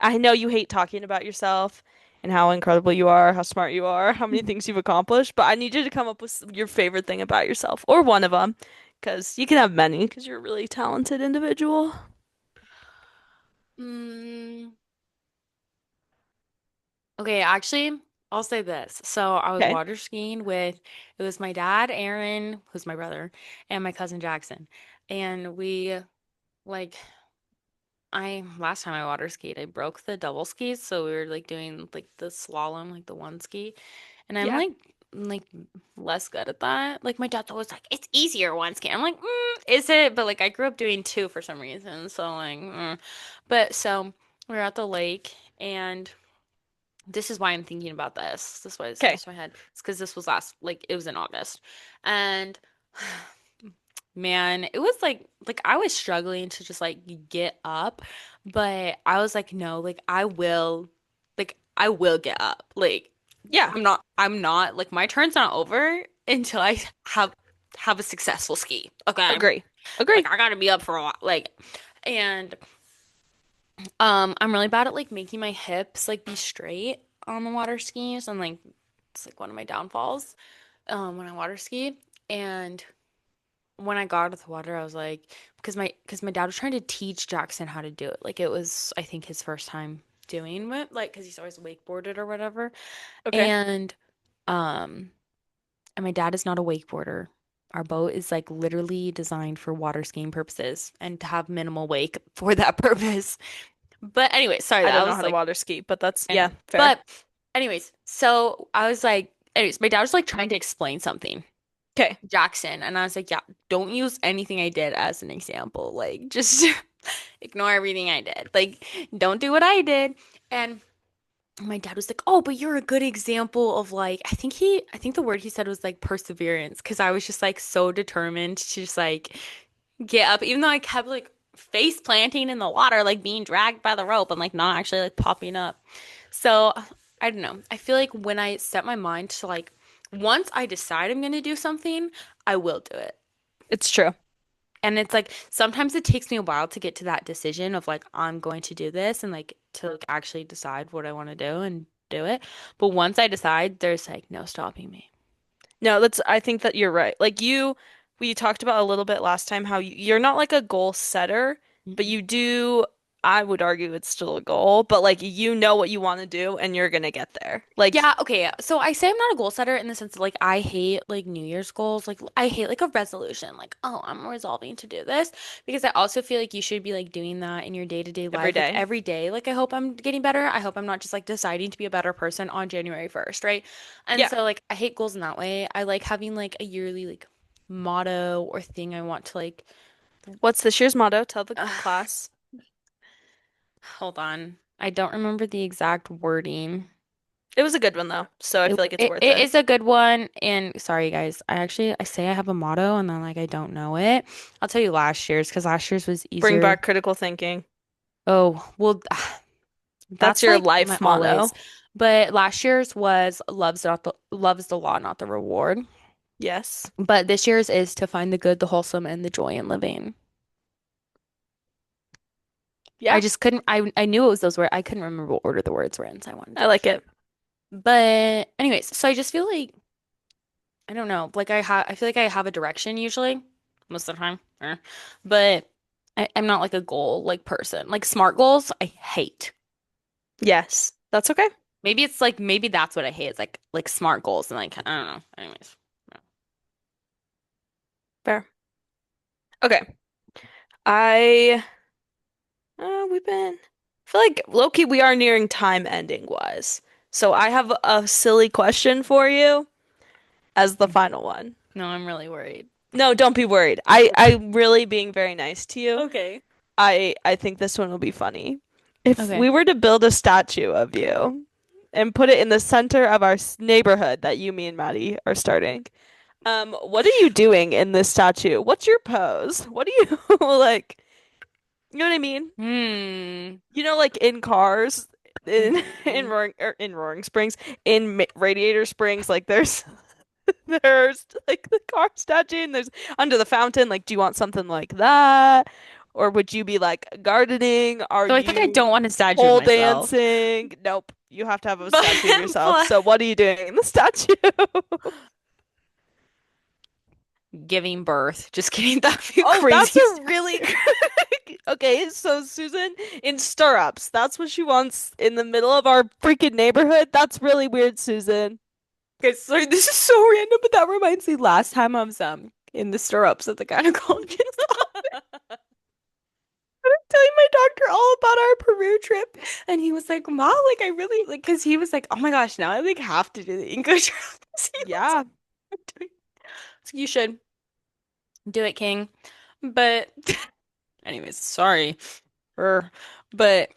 I know you hate talking about yourself and how incredible you are, how smart you are, how many things you've accomplished, but I need you to come up with your favorite thing about yourself or one of them because you can have many because you're a really talented individual. Mm, okay, actually, I'll say this. So I was Okay. water skiing with it was my dad, Aaron, who's my brother, and my cousin Jackson. And we like I last time I water skied, I broke the double skis, so we were like doing like the slalom, like the one ski. And I'm Yeah. like less good at that. Like my dad's always like, it's easier one ski. I'm like, is it? But like I grew up doing two for some reason, so like, But so we are at the lake, and this is why I'm thinking about this. This is why this Okay. comes to my head. It's because this was last, like it was in August, and man, it was like I was struggling to just like get up, but I was like, no, like I will get up. Like Yeah. I'm not like my turn's not over until I have a successful ski. Okay. Agree. Like Agree. I gotta be up for a while. Like and I'm really bad at like making my hips like be straight on the water skis and like it's like one of my downfalls when I water ski. And when I got out of the water, I was like, because my dad was trying to teach Jackson how to do it. Like it was, I think, his first time doing it, like because he's always wakeboarded or whatever. Okay. And um, and my dad is not a wakeboarder. Our boat is like literally designed for water skiing purposes and to have minimal wake for that purpose. But anyway, sorry, I that don't know was how to like water ski, but that's, I yeah, know. fair. But anyways, so I was like, anyways, my dad was like trying to explain something. Okay. Jackson. And I was like, yeah, don't use anything I did as an example. Like, just ignore everything I did. Like, don't do what I did. And my dad was like, oh, but you're a good example of like, I think the word he said was like perseverance. Cause I was just like so determined to just like get up, even though I kept like face planting in the water, like being dragged by the rope and like not actually like popping up. So I don't know. I feel like when I set my mind to like, once I decide I'm going to do something, I will do it. It's true. And it's like sometimes it takes me a while to get to that decision of like, I'm going to do this and like to like actually decide what I want to do and do it. But once I decide, there's like no stopping me. No, I think that you're right. We talked about a little bit last time how you're not like a goal setter, but Mm-mm. you do, I would argue it's still a goal, but like you know what you want to do and you're gonna get there. Like, Yeah, okay. Yeah. So I say I'm not a goal setter in the sense that like I hate like New Year's goals. Like I hate like a resolution. Like, oh, I'm resolving to do this because I also feel like you should be like doing that in your day-to-day every life like day. every day. Like I hope I'm getting better. I hope I'm not just like deciding to be a better person on January 1st, right? And Yeah. so like I hate goals in that way. I like having like a yearly like motto or thing I want to like What's this year's motto? Tell the uh, class. hold on. I don't remember the exact wording. It was a good one though, so I It, feel like it's it worth it it. is a good one. And sorry guys, I say I have a motto and then like I don't know it. I'll tell you last year's because last year's was Bring easier. back critical thinking. Oh, well, That's that's your like my life always. motto. But last year's was love is the law, not the reward. Yes. But this year's is to find the good, the wholesome, and the joy in living. I Yeah, just couldn't. I knew it was those words. I couldn't remember what order the words were in, so I wanted to I make like sure. it. But anyways, so I just feel like I don't know. Like I feel like I have a direction usually, most of the time. But I'm not like a goal like person. Like smart goals, I hate. Yes. That's okay. Maybe it's like maybe that's what I hate. It's like smart goals and like I don't know. Anyways. Fair. Okay. I I feel like low-key we are nearing time ending wise. So I have a silly question for you as the final one. No, I'm really worried. No, don't be worried. I'm really being very nice to you. Okay. I think this one will be funny. If Okay. we were to build a statue of you and put it in the center of our neighborhood that you, me, and Maddie are starting, what are you doing in this statue? What's your pose? What do you like? You know what I mean? Hmm. You know, like in cars, in Hmm. Roaring Springs, in Radiator Springs, like there's There's like the car statue and there's under the fountain. Like, do you want something like that? Or would you be like gardening? Are So I think I you don't want a statue of pole myself. dancing? Nope. You have to have a But, statue of yourself. but So what are you doing in the statue? giving birth. Just kidding. That'd be Oh, that's crazy a really statue. okay. So Susan in stirrups. That's what she wants in the middle of our freaking neighborhood. That's really weird, Susan. Okay, sorry, this is so random, but that reminds me last time I was in the stirrups at the gynecologist. Telling my doctor all about our Peru trip. And he was like, "Ma, like I really like," because he was like, "Oh my gosh, now I like have to do the English." He was Yeah. like, so you should do it, King. But anyways, sorry. Er, but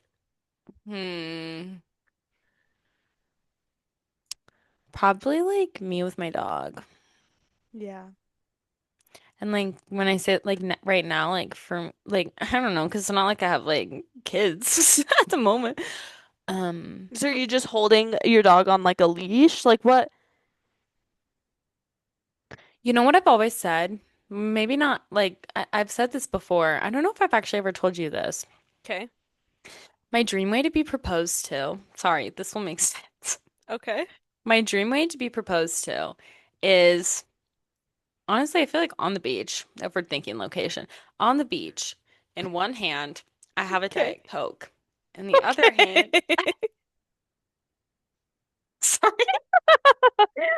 hmm, probably like me with my dog. Yeah. And like when I say like n right now, like for like I don't know, because it's not like I have like kids at the moment. Um, So are you just holding your dog on like a leash? Like what? you know what I've always said? Maybe not like I've said this before. I don't know if I've actually ever told you this. Okay. My dream way to be proposed to, sorry, this will make sense. Okay. My dream way to be proposed to is honestly, I feel like on the beach, if we're thinking location, on the beach, in one hand, I have a Okay. Diet Coke. In the other hand, Okay. sorry.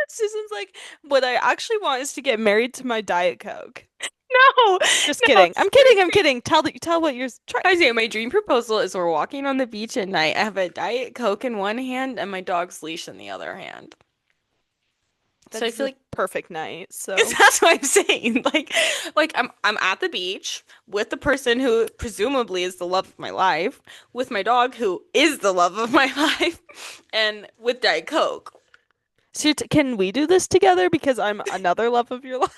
Susan's like, what I actually want is to get married to my Diet Coke. No, Just no. kidding. I'm kidding. I'm kidding. Tell what you're trying. I say my dream proposal is we're walking on the beach at night. I have a Diet Coke in one hand and my dog's leash in the other hand. So I That's feel the like perfect night. So, that's what I'm saying. Like I'm at the beach with the person who presumably is the love of my life, with my dog who is the love of my life, and with Diet Coke. can we do this together? Because I'm another love of your life.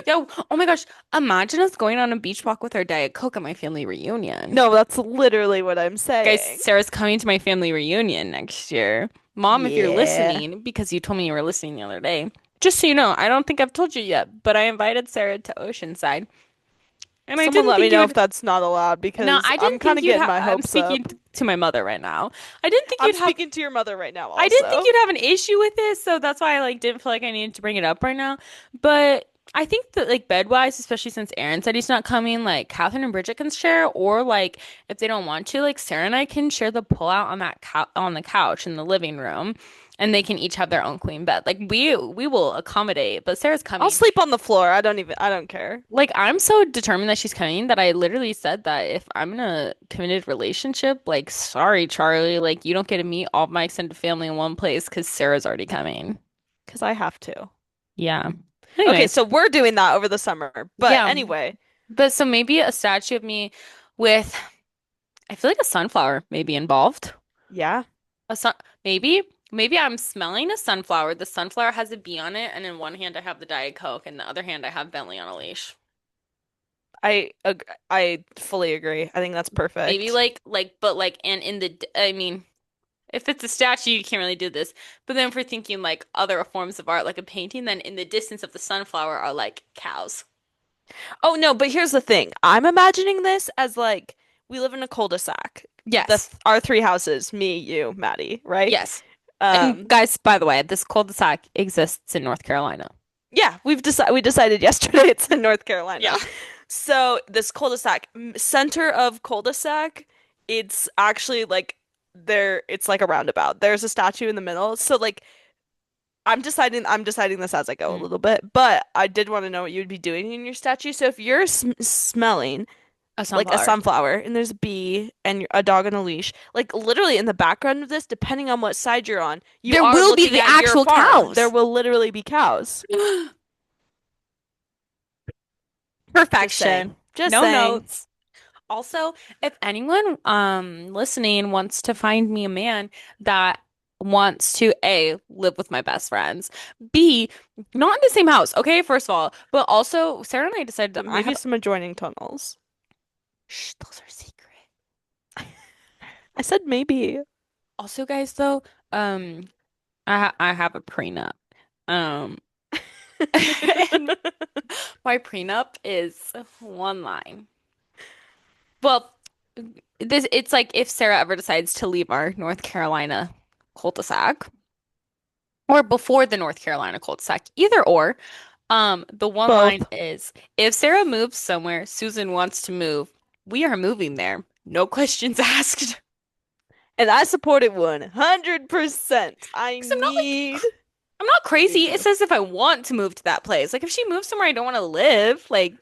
Yo, oh my gosh, imagine us going on a beach walk with our Diet Coke at my family reunion. No, that's literally what I'm Guys, saying. Sarah's coming to my family reunion next year. Mom, if you're Yeah. listening, because you told me you were listening the other day, just so you know, I don't think I've told you yet, but I invited Sarah to Oceanside. And I Someone didn't let me think you know if would. that's not allowed No, because I I'm didn't kind think of you'd getting have. my I'm hopes speaking up. to my mother right now. I didn't think I'm you'd have. speaking to your mother right now I didn't think also. you'd have an issue with this, so that's why I like didn't feel like I needed to bring it up right now. But I think that like bed-wise, especially since Aaron said he's not coming, like Catherine and Bridget can share, or like if they don't want to, like Sarah and I can share the pull-out on that cou on the couch in the living room, and they can each have their own queen bed. Like we will accommodate, but Sarah's I'll coming. sleep on the floor. I don't care. Like I'm so determined that she's coming that I literally said that if I'm in a committed relationship, like sorry, Charlie, like you don't get to meet all of my extended family in one place because Sarah's already coming. Because I have to. Yeah. Okay, Anyways, so we're doing that over the summer. But yeah. anyway, But so maybe a statue of me with, I feel like a sunflower may be involved. yeah, A sun, maybe I'm smelling a sunflower. The sunflower has a bee on it, and in one hand I have the Diet Coke, and the other hand I have Bentley on a leash. I fully agree. I think that's Maybe perfect. but like, and in the, I mean, if it's a statue, you can't really do this. But then if we're thinking like other forms of art, like a painting, then in the distance of the sunflower are like cows. Oh no, but here's the thing. I'm imagining this as like we live in a cul-de-sac. Yes. Our three houses, me, you, Maddie, right? Yes. And Um, guys, by the way, this cul-de-sac exists in North Carolina. yeah, we decided yesterday it's in North Carolina. Yeah. So this cul-de-sac, center of cul-de-sac, it's actually like it's like a roundabout. There's a statue in the middle. So like I'm deciding this as I go a Mm. little bit, but I did want to know what you'd be doing in your statue. So if you're smelling A like a sunflower. sunflower and there's a bee and a dog on a leash, like literally in the background of this, depending on what side you're on, you There are will be looking the at your actual farm. There cows. will literally be cows. Just saying. Perfection. Just No saying. notes. Also, if anyone listening wants to find me a man that wants to A, live with my best friends, B, not in the same house, okay, first of all, but also Sarah and I decided that But I maybe have some adjoining tunnels. shh, those are secret. I said maybe. Also, guys, though, um, I have a prenup. Um, And my prenup is one line. Well, this it's like if Sarah ever decides to leave our North Carolina cul-de-sac or before the North Carolina cul-de-sac, either or. The one line Both. is if Sarah moves somewhere Susan wants to move, we are moving there. No questions asked. And I support it 100%. I Because I'm not like need I'm not need crazy. It to. says if I want to move to that place. Like if she moves somewhere I don't want to live, like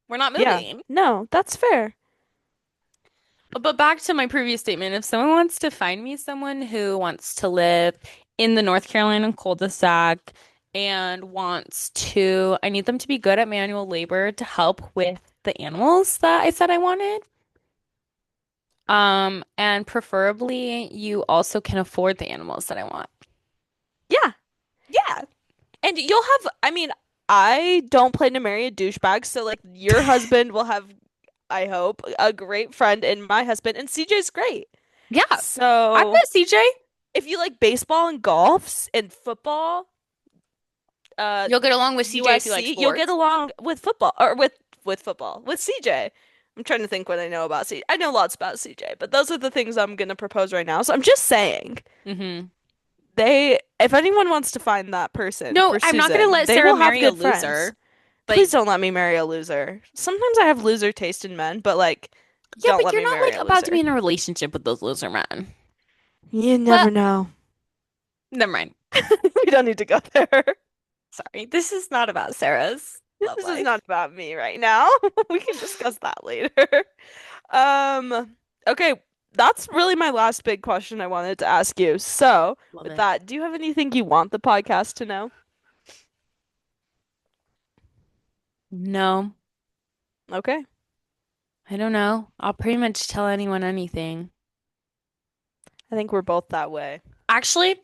we're not Yeah. moving. No, that's fair. But back to my previous statement, if someone wants to find me someone who wants to live in the North Carolina cul-de-sac and wants to, I need them to be good at manual labor to help with the animals that I said I wanted. And preferably you also can afford the animals that I want. Yeah. Yeah. And you'll have, I mean, I don't plan to marry a douchebag, so like your husband will have, I hope, a great friend in my husband, and CJ's great. Yeah. I So bet CJ, if you like baseball and golfs and football, uh, you'll get along with CJ if you like USC, you'll get sports. along with football or with football with CJ. I'm trying to think what I know about CJ. I know lots about CJ, but those are the things I'm gonna propose right now. So I'm just saying, Hmm. if anyone wants to find that person No, for I'm not gonna Susan, let they Sarah will have marry a good friends. loser. Please Like, don't let me marry a loser. Sometimes I have loser taste in men, but like, yeah, don't but let you're me not marry like a about to be loser. in a relationship with those loser men. You Well, never know. never mind. We don't need to go there. Sorry. This is not about Sarah's love This is not life. about me right now. We can discuss that later. Okay, that's really my last big question I wanted to ask you. So, Love with it. that, do you have anything you want the podcast to know? No, Okay. I don't know. I'll pretty much tell anyone anything. I think we're both that way. Actually,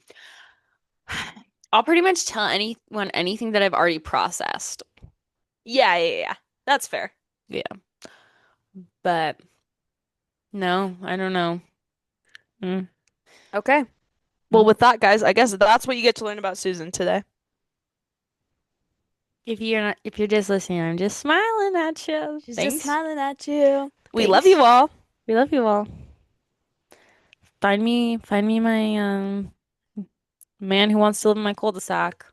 I'll pretty much tell anyone anything that I've already processed. Yeah. That's fair. Yeah. But no, I don't know. Mm. Okay. Well, Mm. with that, guys, I guess that's what you get to learn about Susan today. If you're just listening, I'm just smiling at you. She's just Thanks. smiling at you. We love you Thanks. all. We love you all. Find me my man who wants to live in my cul-de-sac.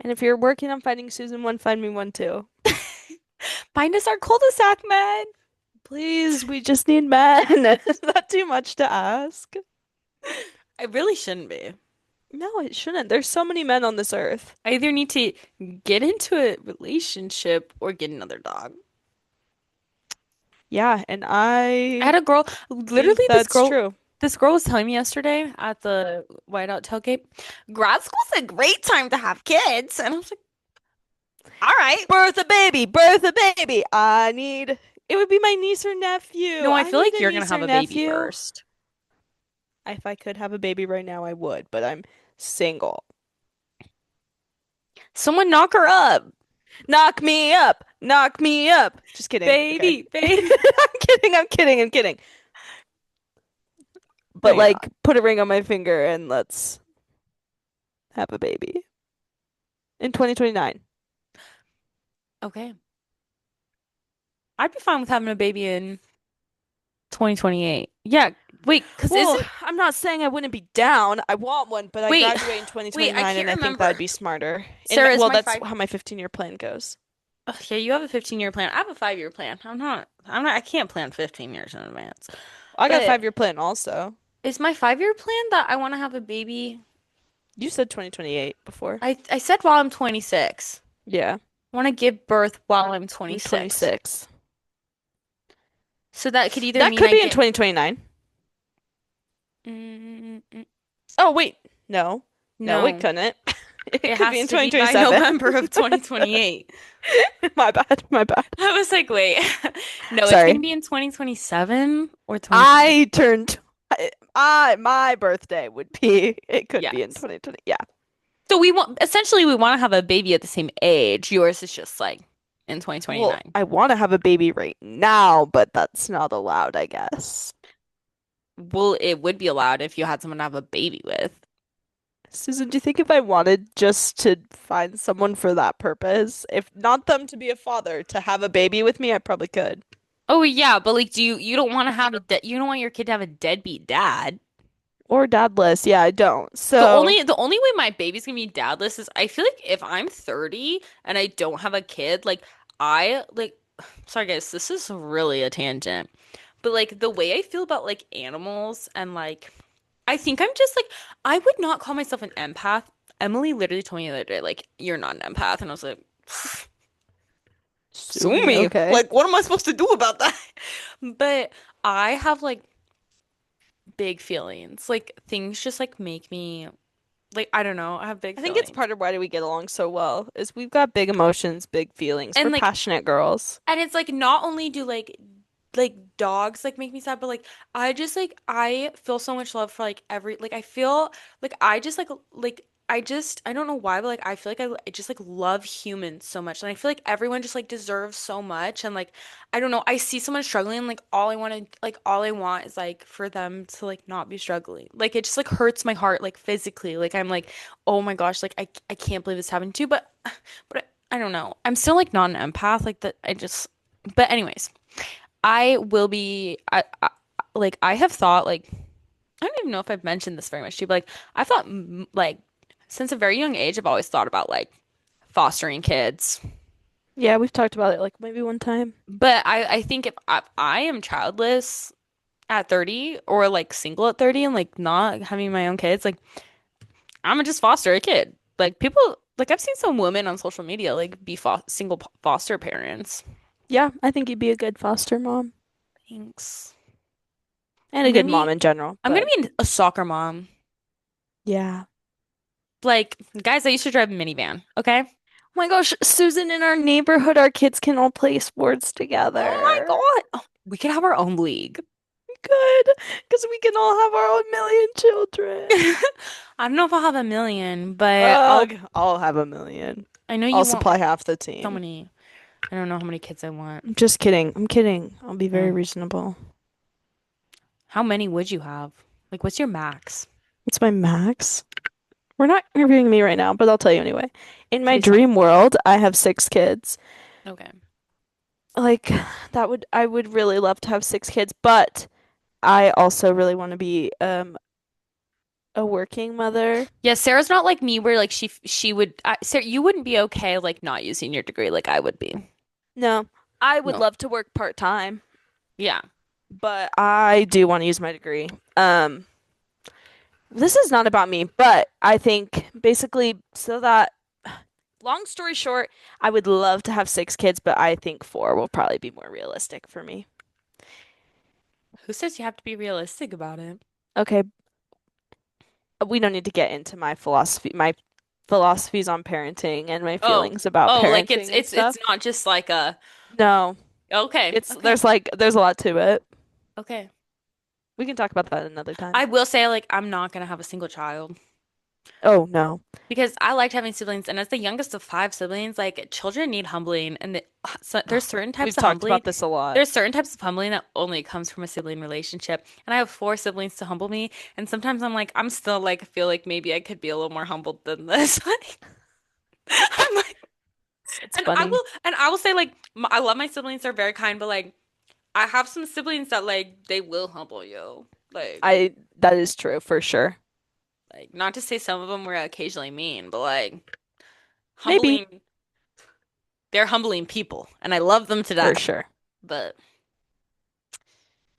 And if you're working on finding Susan one, find me one too. Find us our cul-de-sac, man. Please, we just need men. Is that too much to ask? I really shouldn't be. No, it shouldn't. There's so many men on this earth. I either need to get into a relationship or get another dog. Yeah, and I had I a girl, think literally that's true. this girl was telling me yesterday at the Whiteout tailgate, grad school's a great time to have kids. And I was like, all right. Birth a baby, birth a baby. It would be my niece or nephew. No, I I feel need like a you're gonna niece have or a baby nephew. first. If I could have a baby right now, I would, but I'm single. Someone knock her up. Knock me up. Knock me up. Just kidding. Okay. Baby. I'm kidding. Oh But my God. like put a ring on my finger and let's have a baby in 2029. Okay. I'd be fine with having a baby in 2028. Yeah. Wait, because Well, isn't, I'm not saying I wouldn't be down. I want one, but I wait, graduate in wait, I 2029 can't and I think that'd remember. be smarter. And Sarah, is well, my that's five. how my 15-year plan goes. Ugh, yeah, you have a 15-year plan. I have a 5-year plan. I can't plan 15 years in advance. I got a But 5-year plan also. is my 5-year plan that I want to have a baby? You said 2028 before. I said while I'm 26. Yeah, I want to give birth while I'm I'm 26. 26. So that could either That mean could I be in get 2029. mm, Oh, wait. No. No, it no, couldn't. It it could be has in to be by 2027. November of 2028. My bad. My bad. I was like, wait. No, it's going to Sorry. be in 2027 or 2020. I turned my birthday would be it could be in Yes. 2020. Yeah. So we want to have a baby at the same age. Yours is just like in Well, 2029. I want to have a baby right now, but that's not allowed, I guess. Well, it would be allowed if you had someone to have a baby with. Susan, do you think if I wanted just to find someone for that purpose, if not them to be a father, to have a baby with me, I probably could. Oh yeah, but like, you don't want to have a you don't want your kid to have a deadbeat dad. Or dadless. Yeah, I don't. The So, only the only way my baby's gonna be dadless is I feel like if I'm 30 and I don't have a kid, like I like sorry guys, this is really a tangent. But like the way I feel about like animals and like I think I'm just like I would not call myself an empath. Emily literally told me the other day, like, you're not an empath, and I was like, sue sue me. me. Okay. Like, what am I supposed to do about that? But I have like big feelings. Like things just like make me like I don't know, I have big I think it's feelings. part of why do we get along so well, is we've got big emotions, big feelings. We're And like passionate girls. and it's like not only do like dogs like make me sad, but like I just like I feel so much love for like every like I feel like I just like I just I don't know why, but like I feel like I just like love humans so much. And I feel like everyone just like deserves so much. And like I don't know, I see someone struggling and like all I want is like for them to like not be struggling. Like it just like hurts my heart like physically. Like I'm like, oh my gosh, like I can't believe this happened to you. But I don't know. I'm still like not an empath like that. I just but anyways, I will be like I have thought like I don't even know if I've mentioned this very much to you, but like I thought like since a very young age I've always thought about like fostering kids. Yeah, we've talked about it like maybe one time. But I think if I am childless at 30 or like single at 30 and like not having my own kids, like I'm gonna just foster a kid. Like people like I've seen some women on social media like be fo single foster parents. Yeah, I think you'd be a good foster mom Thanks. and a I'm gonna good mom be in general, I'm gonna but be a soccer mom. yeah. Like, guys, I used to drive a minivan, okay? Oh my gosh, Susan, in our neighborhood, our kids can all play sports Oh my together. God. Oh, we could have our own league. Good, because we can all have our own million children. I don't know if I'll have a million, but Ugh, I'll have a million. I know I'll you want supply like half the so team. many. I don't know how many kids I want. I'm just kidding. I'm kidding. I'll be very Mm. reasonable. How many would you have? Like, what's your max? What's my max? We're not interviewing me right now, but I'll tell you anyway. In my Please tell me. dream world, I have 6 kids. Okay. Like, I would really love to have 6 kids, but I also really want to be a working mother. Yeah, Sarah's not like me where like she would Sarah, you wouldn't be okay like not using your degree like I would be. No, I would No. love to work part-time, Yeah. but I do want to use my degree. This is not about me, but I think basically so that long story short, I would love to have 6 kids, but I think 4 will probably be more realistic for me. Who says you have to be realistic about it? Okay, we don't need to get into my philosophies on parenting and my Oh. feelings about Oh, like parenting and it's stuff. not just like a No, okay. it's Okay. there's a lot to it. Okay. We can talk about that another time. I will say, like, I'm not gonna have a single child Oh no. because I liked having siblings, and as the youngest of 5 siblings, like, children need humbling, and so, there's certain types We've of talked humbling. about this a lot. There's certain types of humbling that only comes from a sibling relationship, and I have 4 siblings to humble me, and sometimes I'm like, I'm still like, feel like maybe I could be a little more humbled than this. Like, I'm like, It's funny. and I will say, like, I love my siblings; they're very kind, but like, I have some siblings that like they will humble you, I that is true for sure. like not to say some of them were occasionally mean, but like Maybe humbling, they're humbling people, and I love them to for death. sure. But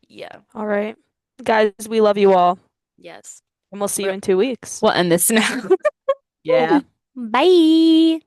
yeah, All right. Guys, we love you all, yes. and we'll see you We're, in 2 weeks. we'll end this now. Yeah. Bye. Bye.